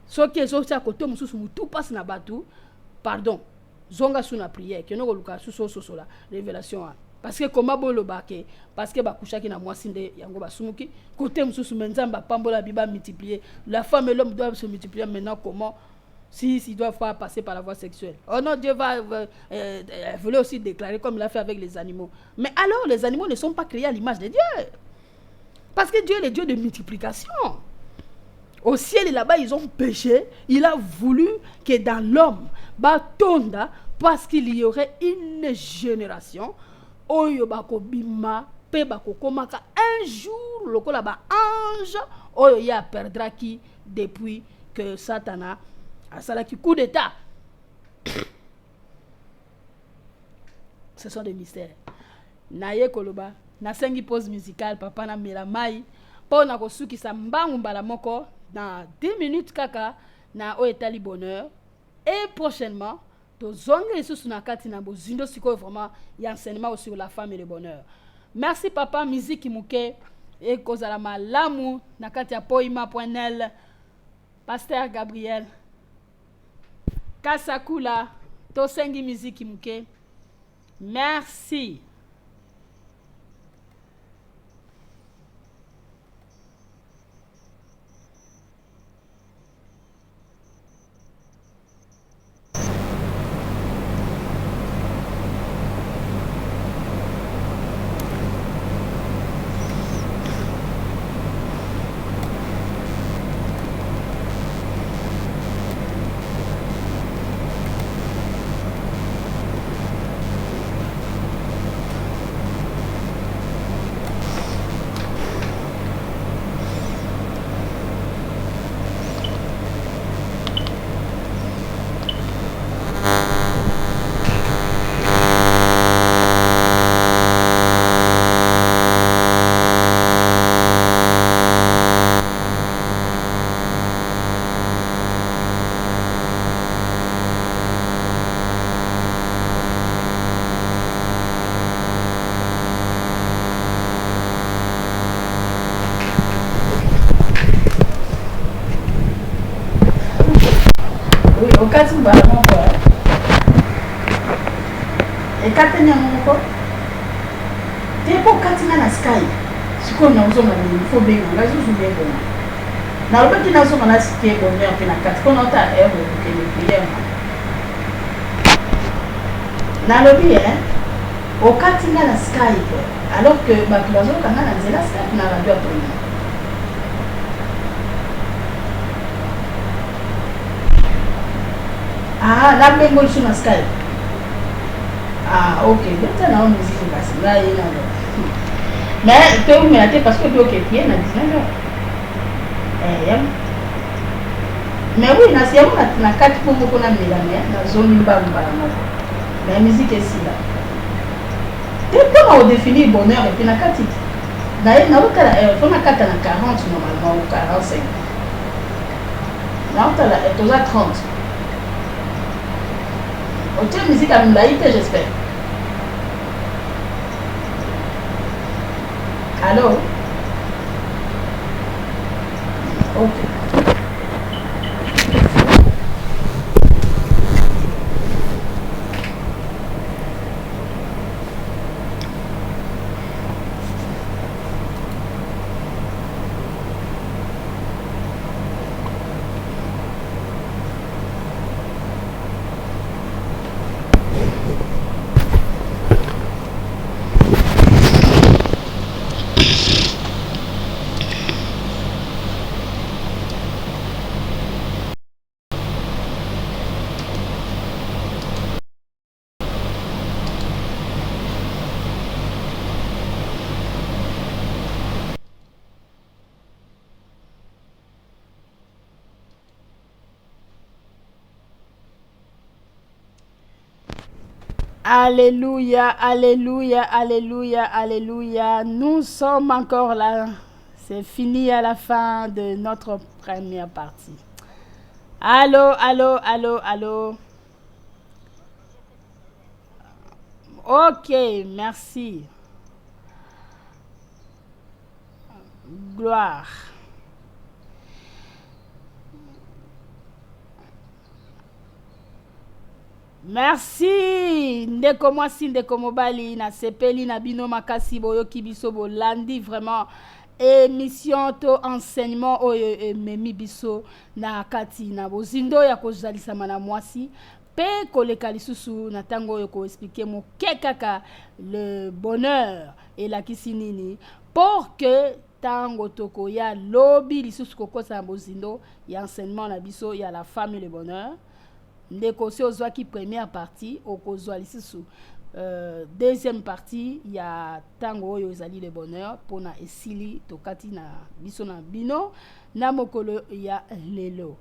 Ce qui est sorti à côté, tout passe na batou, pardon, zonga sous la prière, que nous avons sous la révélation. Parce que comment bon le baquet, parce que bakusha qui na moi sinde yango basumuki, côté mususu menzamba pambola biba multiplier. La femme et l'homme doivent se multiplier maintenant comment? S'ils doivent pas passer par la voie sexuelle. Oh non, Dieu voulait aussi déclarer comme il a fait avec les animaux. Mais alors, les animaux ne sont pas créés à l'image de Dieu. Parce que Dieu est le Dieu de multiplication. Au ciel et là-bas, ils ont péché. Il a voulu que dans l'homme, batonda, parce qu'il y aurait une génération, oyo bako bima, pe bako komaka un jour, lokola ba ange, oyo ya perdra qui depuis que Satana a salaki coup d'état. Ce sont des mystères. Naye koloba, na sengi pause musicale, papa na melamai, po na kosuki sa mbangu mbala moko, dans 10 minutes kaka, na o etali bonheur, et prochainement, tozongi lisusu na kati na bozindo sikoyo vraiment, y a enseignement sur la femme et le bonheur. Merci papa, musique muke, et kozala malamu, na kati ya poima.nl, Pasteur Gabriel, Kasakula, tosengi musique muke, merci. Okati mbala moko ekate nya moko te po kati na sky siko na uzonga ni fo benga ngazo zumbengo na lobaki na zonga na sike bonheur pe na kati ko nota erreur que le prière na lobi okati na sky alors que bato bazoka na nzela sky na radio to. Ah, la bengo sur la Skype. Ah, ok. Maintenant, on a une musique qui là, il y a mais tu as eu parce que tu as été à 19h. Mais oui, na siamo na 4 pour moi qu'on a mis la mer, na zone ba la musique est ici là. Tu peux nous définir bonheur et puis na 4. D'ailleurs, na autre faut na 4 na 40 normalement ou 45. Na autre là, tu as 30. Tu as musique à Mlaïte, j'espère. Allô? Ok. Alléluia, alléluia, alléluia, alléluia. Nous sommes encore là. C'est fini à la fin de notre première partie. Allô, allô, allô, allô. Ok, merci. Gloire. Merci ndeko mwasi ndeko mobali na sepeli na bino makasi boyoki biso bolandi vraiment émission to enseignement oyo ememi biso na kati na bozindo ya kozalisama na mwasi pe koleka lisusu na tango oyo ko expliquer moke kaka le bonheur et la kisinini pour que tango toko ya lobby lisusu kokosa bozindo ya enseignement na biso ya la femme et le bonheur ndeko si ozwaki première partie okozwa lisusu deuxième partie ya tango oyo ezali le bonheur pona esili tokati na biso na bino na mokolo ya lelo.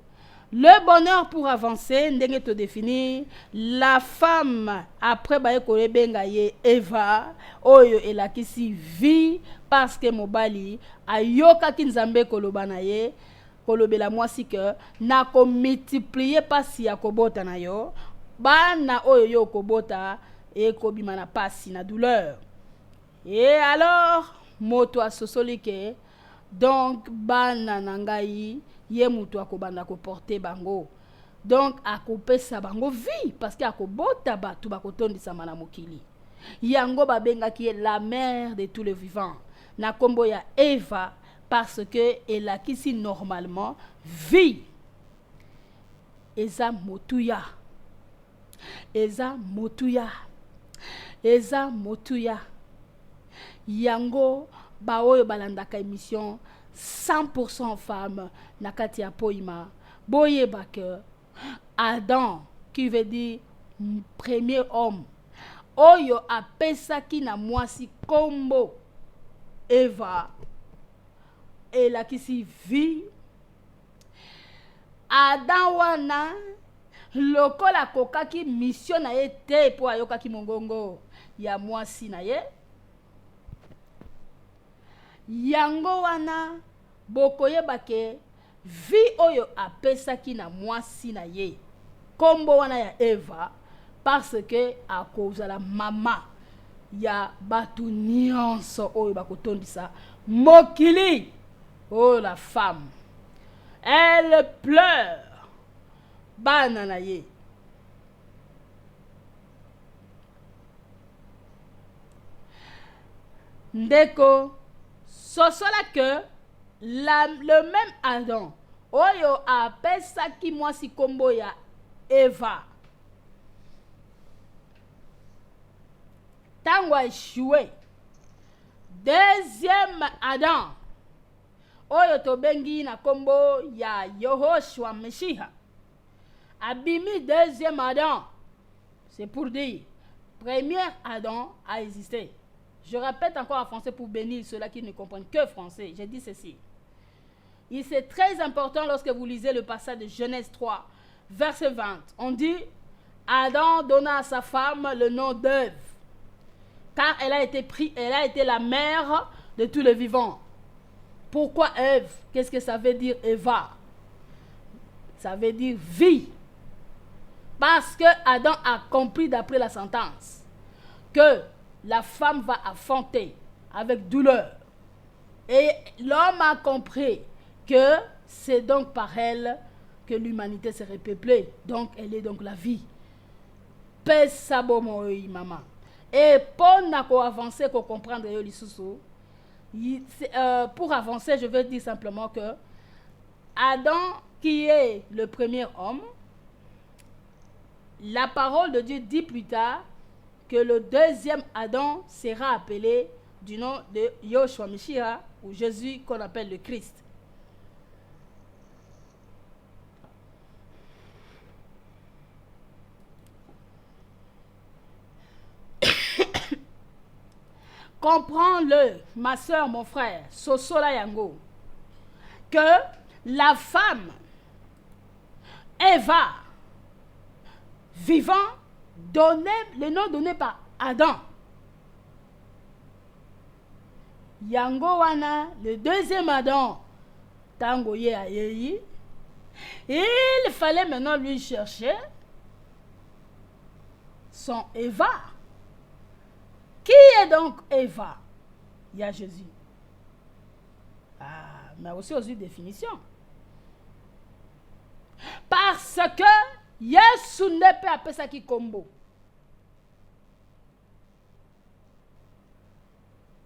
Le bonheur pour avancer, ndenge to définir la femme après baye kolebenga ye Eva oyo elakisi vie parce que mobali ayoka kinzambe koloba na ye kolobela mwasi que na ko multiplier pasi ya kobota na yo bana oyo yo kobota e kobima na pasi na douleur. Et alors moto asosoli ke donc bana nangai ye mutu akobanda ko porter bango donc akopesa bango vie parce que akobota batu bakotondisa mana mokili yango babengaki la mère de tous les vivants na kombo ya Eva parce que elakisi normalement vie eza motuya yango ba oyo balandaka émission 100% femmes na kati ya poima boyeba que Adam qui veut dire premier homme oyo apesaki na mwasi kombo Eva elakisi vie Adam wana lokola kokaki mission na ye te po ayokaki mongongo ya mwasi na ye yango wana bokoyeba ke vie oyo apesaki na mwasi na ye kombo wana ya Eva parce que akozala mama ya batu nyonso oyo bakotondisa mokili. Oh la femme elle pleure bana na ye ndeko sosola que le même Adam oyo apesaki mwasi kombo ya Eva tango échoué deuxième Adam oyo tobengi na kombo ya Yehoshua Meshiha abimi deuxième Adam. C'est pour dire premier Adam a existé. Je répète encore en français pour bénir ceux-là qui ne comprennent que français. J'ai dit ceci. C'est très important lorsque vous lisez le passage de Genèse 3, verset 20. On dit, Adam donna à sa femme le nom d'Ève, car elle a été la mère de tous les vivants. Pourquoi Ève? Qu'est-ce que ça veut dire Eva? Ça veut dire vie. Parce que Adam a compris d'après la sentence que la femme va affronter avec douleur. Et l'homme a compris que c'est donc par elle que l'humanité serait peuplée. Donc elle est donc la vie. Pèse sa bomoi, maman. Et pour avancer, pour comprendre pour avancer, je veux dire simplement que Adam, qui est le premier homme, la parole de Dieu dit plus tard que le deuxième Adam sera appelé du nom de Yehoshua Meshiach, ou Jésus qu'on appelle le Christ. Comprends-le, ma soeur, mon frère, Sosola Yango, que la femme, Eva, vivant, donnait le nom donné par Adam. Yango wana, le deuxième Adam, tango ye ayeyi, il fallait maintenant lui chercher son Eva. Qui est donc Eva? Il y a Jésus. Ah, mais aussi aux définitions. Parce que Yesu ne peut appeler ça qui combo.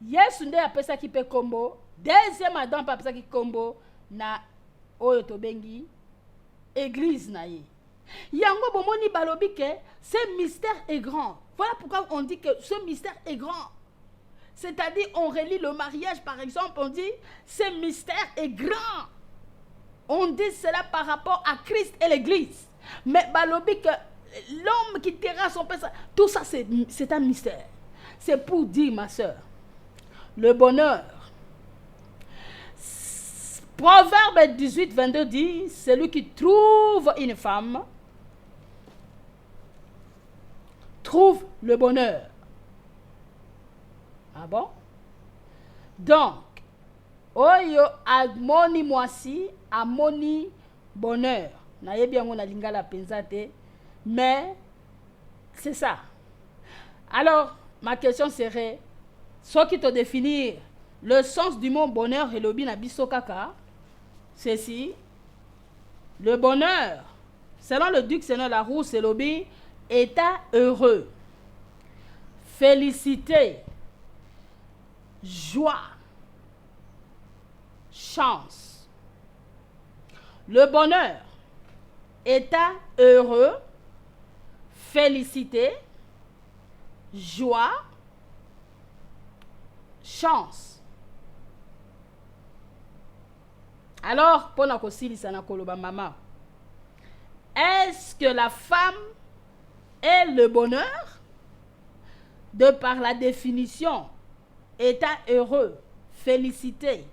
Yesu ne appeler ça qui peut combo. Deuxième Adam peut appeler ça qui combo na oyo tobengi église na ye. Yango bomoni balobi que ce mystère est grand. Voilà pourquoi on dit que ce mystère est grand. C'est-à-dire, on relie le mariage, par exemple, on dit, ce mystère est grand. On dit cela par rapport à Christ et l'Église. Mais balobi que l'homme qui terrasse son père, tout ça c'est un mystère. C'est pour dire, ma soeur, le bonheur. Proverbe 18, 22 dit, celui qui trouve une femme trouve le bonheur. Ah bon? Donc, oyo amoni mwasi, amoni bonheur. Nayebi yango na lingala penzate, mais c'est ça. Alors, ma question serait, ce qui te définir le sens du mot bonheur et lobi na biso kaka, c'est si le bonheur, selon le dictionnaire Larousse et lobi, état heureux, félicité, joie, chance. Le bonheur, état heureux, félicité, joie, chance. Alors, pour na kosilisa na koloba mama, est-ce que la femme est le bonheur? De par la définition, état heureux, félicité,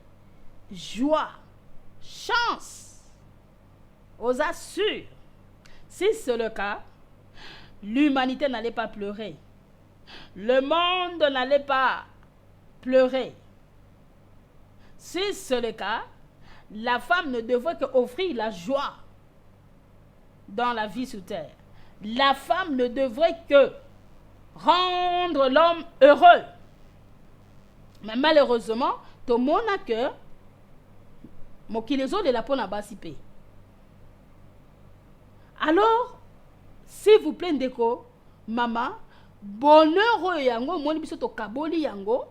joie, chance. Aux assure. Si c'est le cas, l'humanité n'allait pas pleurer. Le monde n'allait pas pleurer. Si c'est le cas, la femme ne devrait qu'offrir la joie dans la vie sur terre. La femme ne devrait que rendre l'homme heureux. Mais malheureusement, tout le monde a que Mokilezo de la peau n'a pas si payé. Alors, s'il vous plaît, Ndeko, maman, bonheur yango, mon biso to kaboli yango.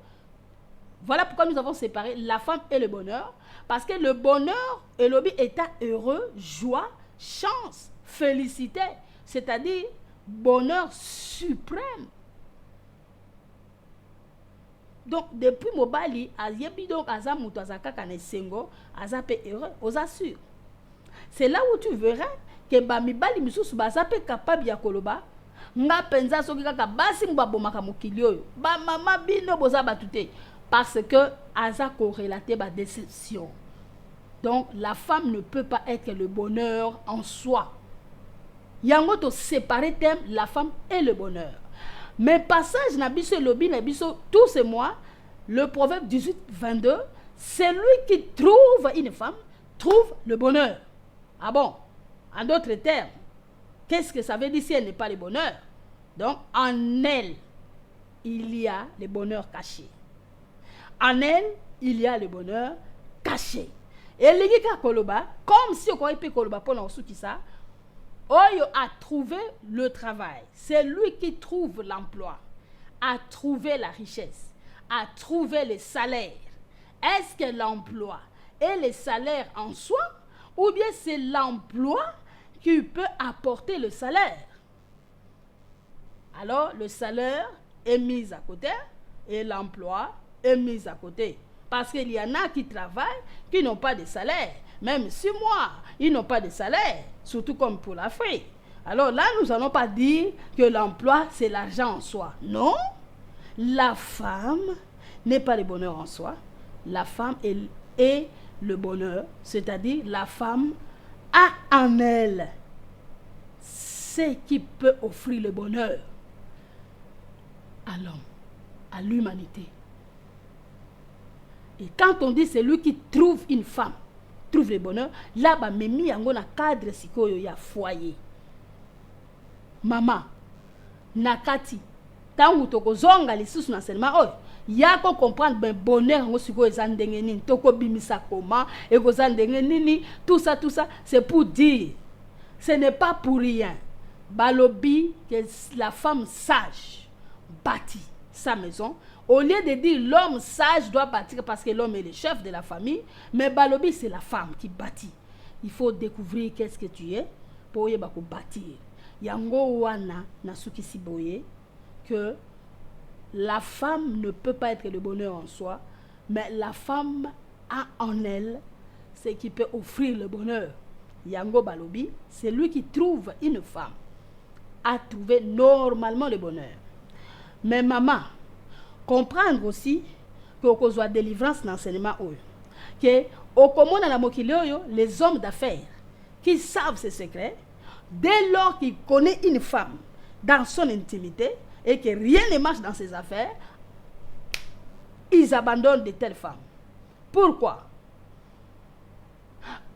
Voilà pourquoi nous avons séparé la femme et le bonheur. Parce que le bonheur et l'obi état heureux, joie, chance, félicité. C'est-à-dire bonheur suprême. Donc, depuis Mobali, Azebi donc Azamuto Azakaka Nesengo, Azapé heureux, aux assure. C'est là où tu verras que Bamibali Misusu Bazape capable ya koloba, nga penza soki kaka basi mbabomaka mokili oyo. Ba mama bino boza batute. Parce que Aza corrélaté ba déception. Donc, la femme ne peut pas être le bonheur en soi. Yango to séparer thème la femme et le bonheur. Mais passage nabiso lobi nabiso tous ces mois, le proverbe 18 22, celui qui trouve une femme trouve le bonheur. Ah bon? En d'autres termes, qu'est-ce que ça veut dire si elle n'est pas le bonheur? Donc en elle, il y a le bonheur caché. En elle, il y a le bonheur caché. Et l'égika koloba, comme si on aurait pu koloba pendant ce qui ça. Oyo a trouvé le travail. C'est lui qui trouve l'emploi, a trouvé la richesse, a trouvé le salaire. Est-ce que l'emploi et le salaire en soi, ou bien c'est l'emploi qui peut apporter le salaire? Alors, le salaire est mis à côté et l'emploi est mis à côté. Parce qu'il y en a qui travaillent, qui n'ont pas de salaire. Même 6 mois, ils n'ont pas de salaire, surtout comme pour l'Afrique. Alors là, nous n'allons pas dire que l'emploi, c'est l'argent en soi. Non, la femme n'est pas le bonheur en soi. La femme est le bonheur, c'est-à-dire la femme a en elle ce qui peut offrir le bonheur à l'homme, à l'humanité. Et quand on dit c'est lui qui trouve une femme, trouve le bonheur, là, bah, memi yango na cadre sikoyo ya foyer. Maman, nakati, tangu toko zonga lisusu na seulement, oh, yako comprendre ben bonheur yango sikoyo ezandenge nini, toko bimisa comment, eko zandenge nini, tout ça, c'est pour dire, ce n'est pas pour rien. Balobi, que la femme sage bâtit sa maison. Au lieu de dire l'homme sage doit bâtir parce que l'homme est le chef de la famille, mais Balobi, c'est la femme qui bâtit. Il faut découvrir qu'est-ce que tu es pour y bâtir. Yango wana nasuki siboye que la femme ne peut pas être le bonheur en soi, mais la femme a en elle ce qui peut offrir le bonheur. Yango Balobi, c'est lui qui trouve une femme à trouver normalement le bonheur. Mais maman, comprendre aussi que au cause de délivrance dans l'enseignement, que au commun dans la mokili, les hommes d'affaires qui savent ses secrets, dès lors qu'ils connaissent une femme dans son intimité et que rien ne marche dans ses affaires, ils abandonnent de telles femmes. Pourquoi?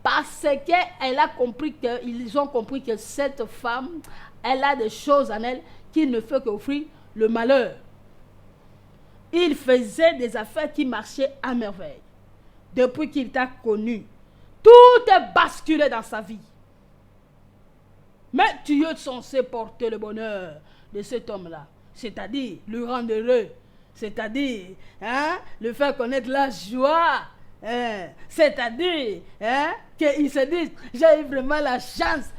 Parce qu'ils ont compris que cette femme, elle a des choses en elle qui ne font qu'offrir le malheur. Il faisait des affaires qui marchaient à merveille. Depuis qu'il t'a connu, tout est basculé dans sa vie. Mais tu es censé porter le bonheur de cet homme-là, c'est-à-dire le rendre heureux, c'est-à-dire le faire connaître la joie, c'est-à-dire qu'il se dit j'ai eu vraiment la chance.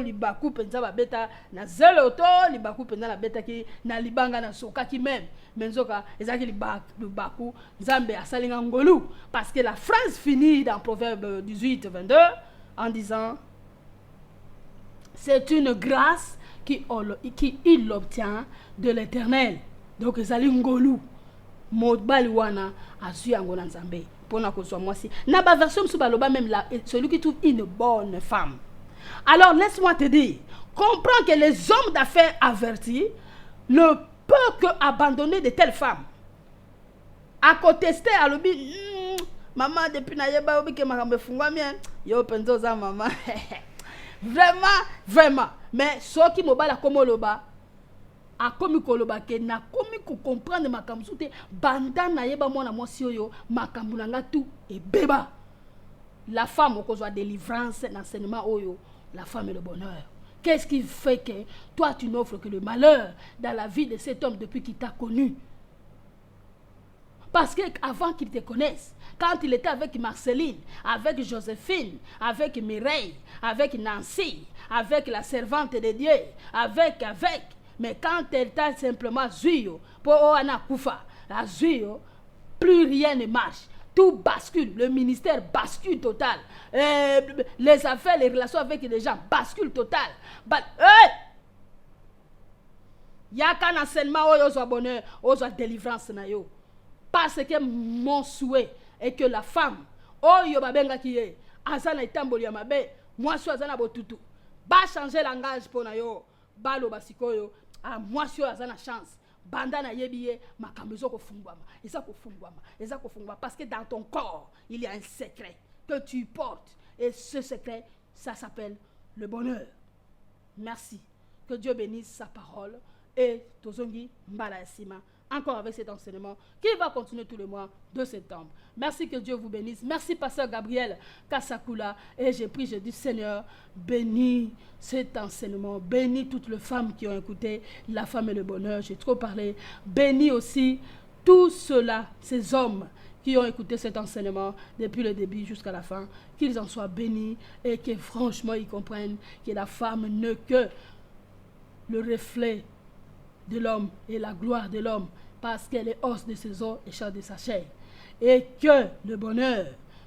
Libaku penza ba beta na zelo to libaku penza na beta ki na libanga na soka ki même menzoka ezaki libaku nzambe asalinga ngolu, parce que la phrase finit dans Proverbe 18:22 en disant c'est une grâce qu'il obtient de l'Éternel. Donc ezali ngolu modbali wana asu yango na nzambe pona ko so moi si na ba version sous baloba même là, celui qui trouve une bonne femme. Alors laisse-moi te dire, comprends que les hommes d'affaires avertis ne peuvent que abandonner de telles femmes. À contester à l'obi maman depuis na yeba obi ke makambe fungwa mien yo penzo za maman. Vraiment, mais ce qui mobala comme loba a komi koloba ke na komi ko comprendre makambu te banda na yeba mwana mwasi oyo makambu nanga tout et beba. La femme au cause de délivrance l'enseignement oyo, la femme est le bonheur. Qu'est-ce qui fait que toi tu n'offres que le malheur dans la vie de cet homme depuis qu'il t'a connu? Parce qu'avant qu'il te connaisse, quand il était avec Marceline, avec Joséphine, avec Mireille, avec Nancy, avec la servante de Dieu, mais quand elle t'a simplement zuyo, pour Oana Koufa, la zuyo, plus rien ne marche. Tout bascule, le ministère bascule total. Les affaires, les relations avec les gens basculent total. Il y a qu'un enseignement au bonheur, aux délivrance na yo. Parce que mon souhait est que la femme, yo babenga qui est, azana itamboli ya mabe, moi so azana botutu. Ba changer langage pour na yo, ba lo basikoyo, moi so azana chance. Banda na yebiye makambezo ko fungwama, eza ko fungwama parce que dans ton corps, il y a un secret que tu portes et ce secret, ça s'appelle le bonheur. Merci. Que Dieu bénisse sa parole et tozongi mbala sima. Encore avec cet enseignement qui va continuer tout le mois de septembre. Merci, que Dieu vous bénisse. Merci, pasteur Gabriel Kasakula. Et j'ai prié, j'ai dit, Seigneur, bénis cet enseignement. Bénis toutes les femmes qui ont écouté La femme et le bonheur. J'ai trop parlé. Bénis aussi tous ceux-là, ces hommes qui ont écouté cet enseignement depuis le début jusqu'à la fin. Qu'ils en soient bénis et que franchement, ils comprennent que la femme n'est que le reflet de l'homme et la gloire de l'homme, parce qu'elle est os de ses os et chair de sa chair. Et que le bonheur,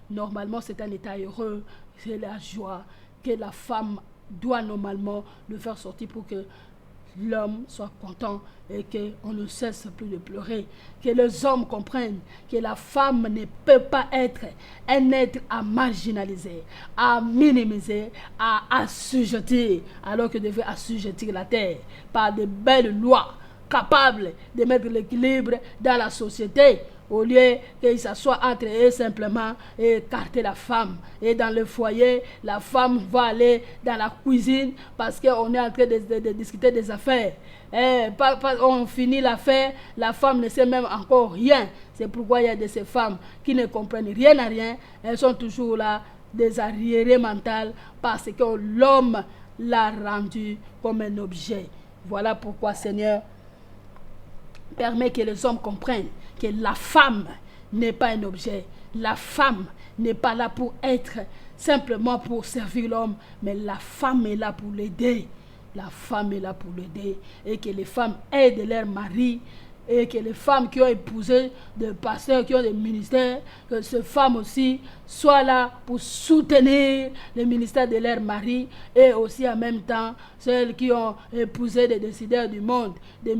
normalement c'est un état heureux, c'est la joie que la femme doit normalement le faire sortir pour que l'homme soit content et qu'on ne cesse plus de pleurer. Que les hommes comprennent que la femme ne peut pas être un être à marginaliser, à minimiser, à assujettir, alors que devait assujettir la terre par de belles lois capables de mettre l'équilibre dans la société, au lieu qu'il s'assoie entre eux simplement et écarter la femme. Et dans le foyer, la femme va aller dans la cuisine parce qu'on est en train de discuter des affaires. On finit l'affaire, la femme ne sait même encore rien. C'est pourquoi il y a de ces femmes qui ne comprennent rien à rien. Elles sont toujours là, des arriérés mentales, parce que l'homme l'a rendu comme un objet. Voilà pourquoi, Seigneur, permet que les hommes comprennent que la femme n'est pas un objet. La femme n'est pas là pour être simplement pour servir l'homme, mais la femme est là pour l'aider. La femme est là pour l'aider. Et que les femmes aident leur mari et que les femmes qui ont épousé des pasteurs, qui ont des ministères, que ces femmes aussi soient là pour soutenir le ministère de leur mari, et aussi en même temps celles qui ont épousé des décideurs du monde, des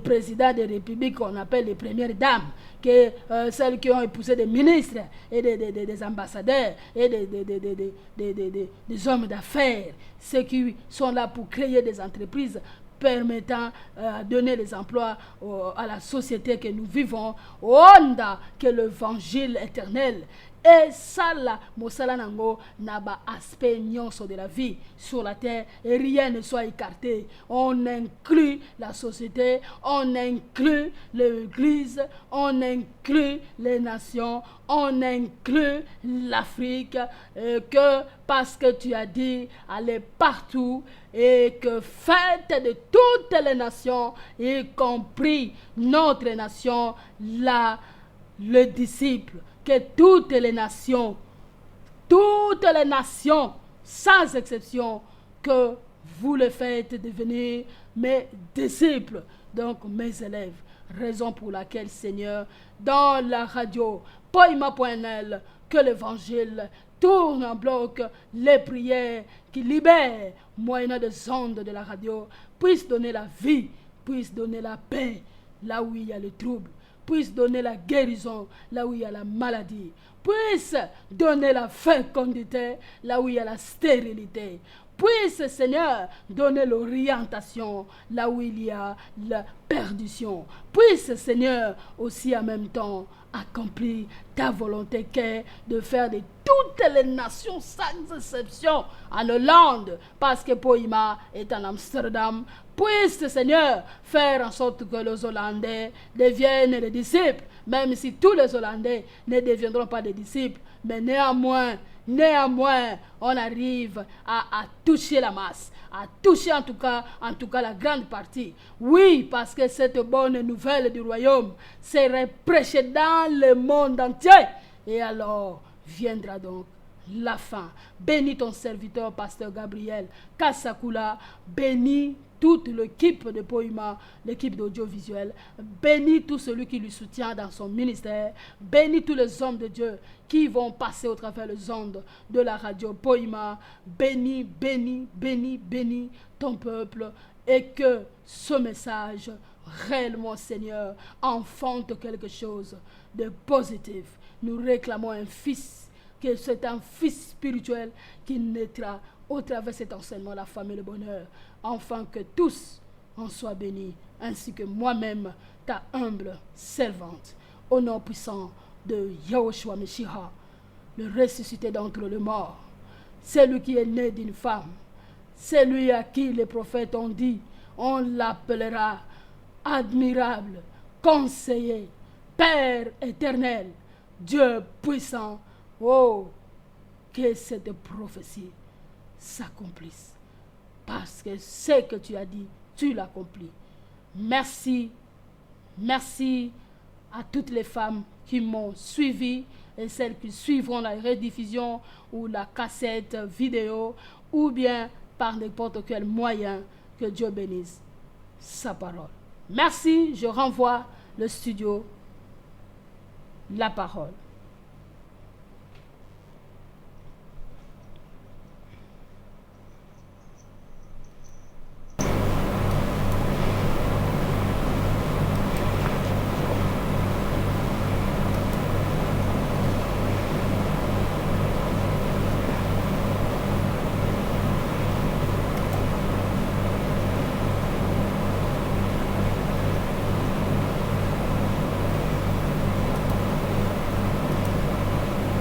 présidents des républiques qu'on appelle les premières dames, que celles qui ont épousé des ministres et des ambassadeurs et des hommes d'affaires, ceux qui sont là pour créer des entreprises permettant de donner les emplois à la société que nous vivons, onda que l'évangile éternel. Et ça là, mosala nango naba aspect nyonso de la vie sur la terre, et rien ne soit écarté. On inclut la société, on inclut l'église, on inclut les nations, on inclut l'Afrique, que parce que tu as dit allez partout et que faites de toutes les nations, y compris notre nation, là, le disciple. Que toutes les nations, sans exception, que vous le faites devenir mes disciples, donc mes élèves. Raison pour laquelle, Seigneur, dans la radio Poima.nl, que l'évangile tourne en bloc, les prières qui libèrent, moyennant des ondes de la radio, puissent donner la vie, puissent donner la paix, là où il y a le trouble, puisse donner la guérison là où il y a la maladie, puisse donner la fécondité là où il y a la stérilité, puisse, Seigneur, donner l'orientation là où il y a la perdition, puisse, Seigneur, aussi en même temps accomplir ta volonté qu'est de faire de toutes les nations sans exception en Hollande, parce que Poima est en Amsterdam. Puisse, Seigneur, faire en sorte que les Hollandais deviennent des disciples, même si tous les Hollandais ne deviendront pas des disciples, mais néanmoins, on arrive à toucher la masse, à toucher en tout cas la grande partie. Oui, parce que cette bonne nouvelle du royaume serait prêchée dans le monde entier. Et alors viendra donc la fin. Bénis ton serviteur, pasteur Gabriel Kasakula. Bénis toute l'équipe de Poima, l'équipe d'audiovisuel. Bénis tout celui qui lui soutient dans son ministère. Bénis tous les hommes de Dieu qui vont passer au travers les ondes de la radio Poima. Bénis ton peuple, et que ce message réellement, Seigneur, enfante quelque chose de positif. Nous réclamons un fils, que c'est un fils spirituel qui naîtra au travers de cet enseignement, la femme et le bonheur, afin que tous en soient bénis, ainsi que moi-même, ta humble servante. Au nom puissant de Yahushua Meshiach, le ressuscité d'entre les morts, celui qui est né d'une femme, celui à qui les prophètes ont dit, on l'appellera admirable, conseiller, Père éternel, Dieu puissant. Oh, que cette prophétie s'accomplisse, parce que ce que tu as dit, tu l'accomplis. Merci à toutes les femmes qui m'ont suivi et celles qui suivront la rediffusion ou la cassette vidéo ou bien par n'importe quel moyen. Que Dieu bénisse sa parole. Merci, je renvoie le studio, la parole.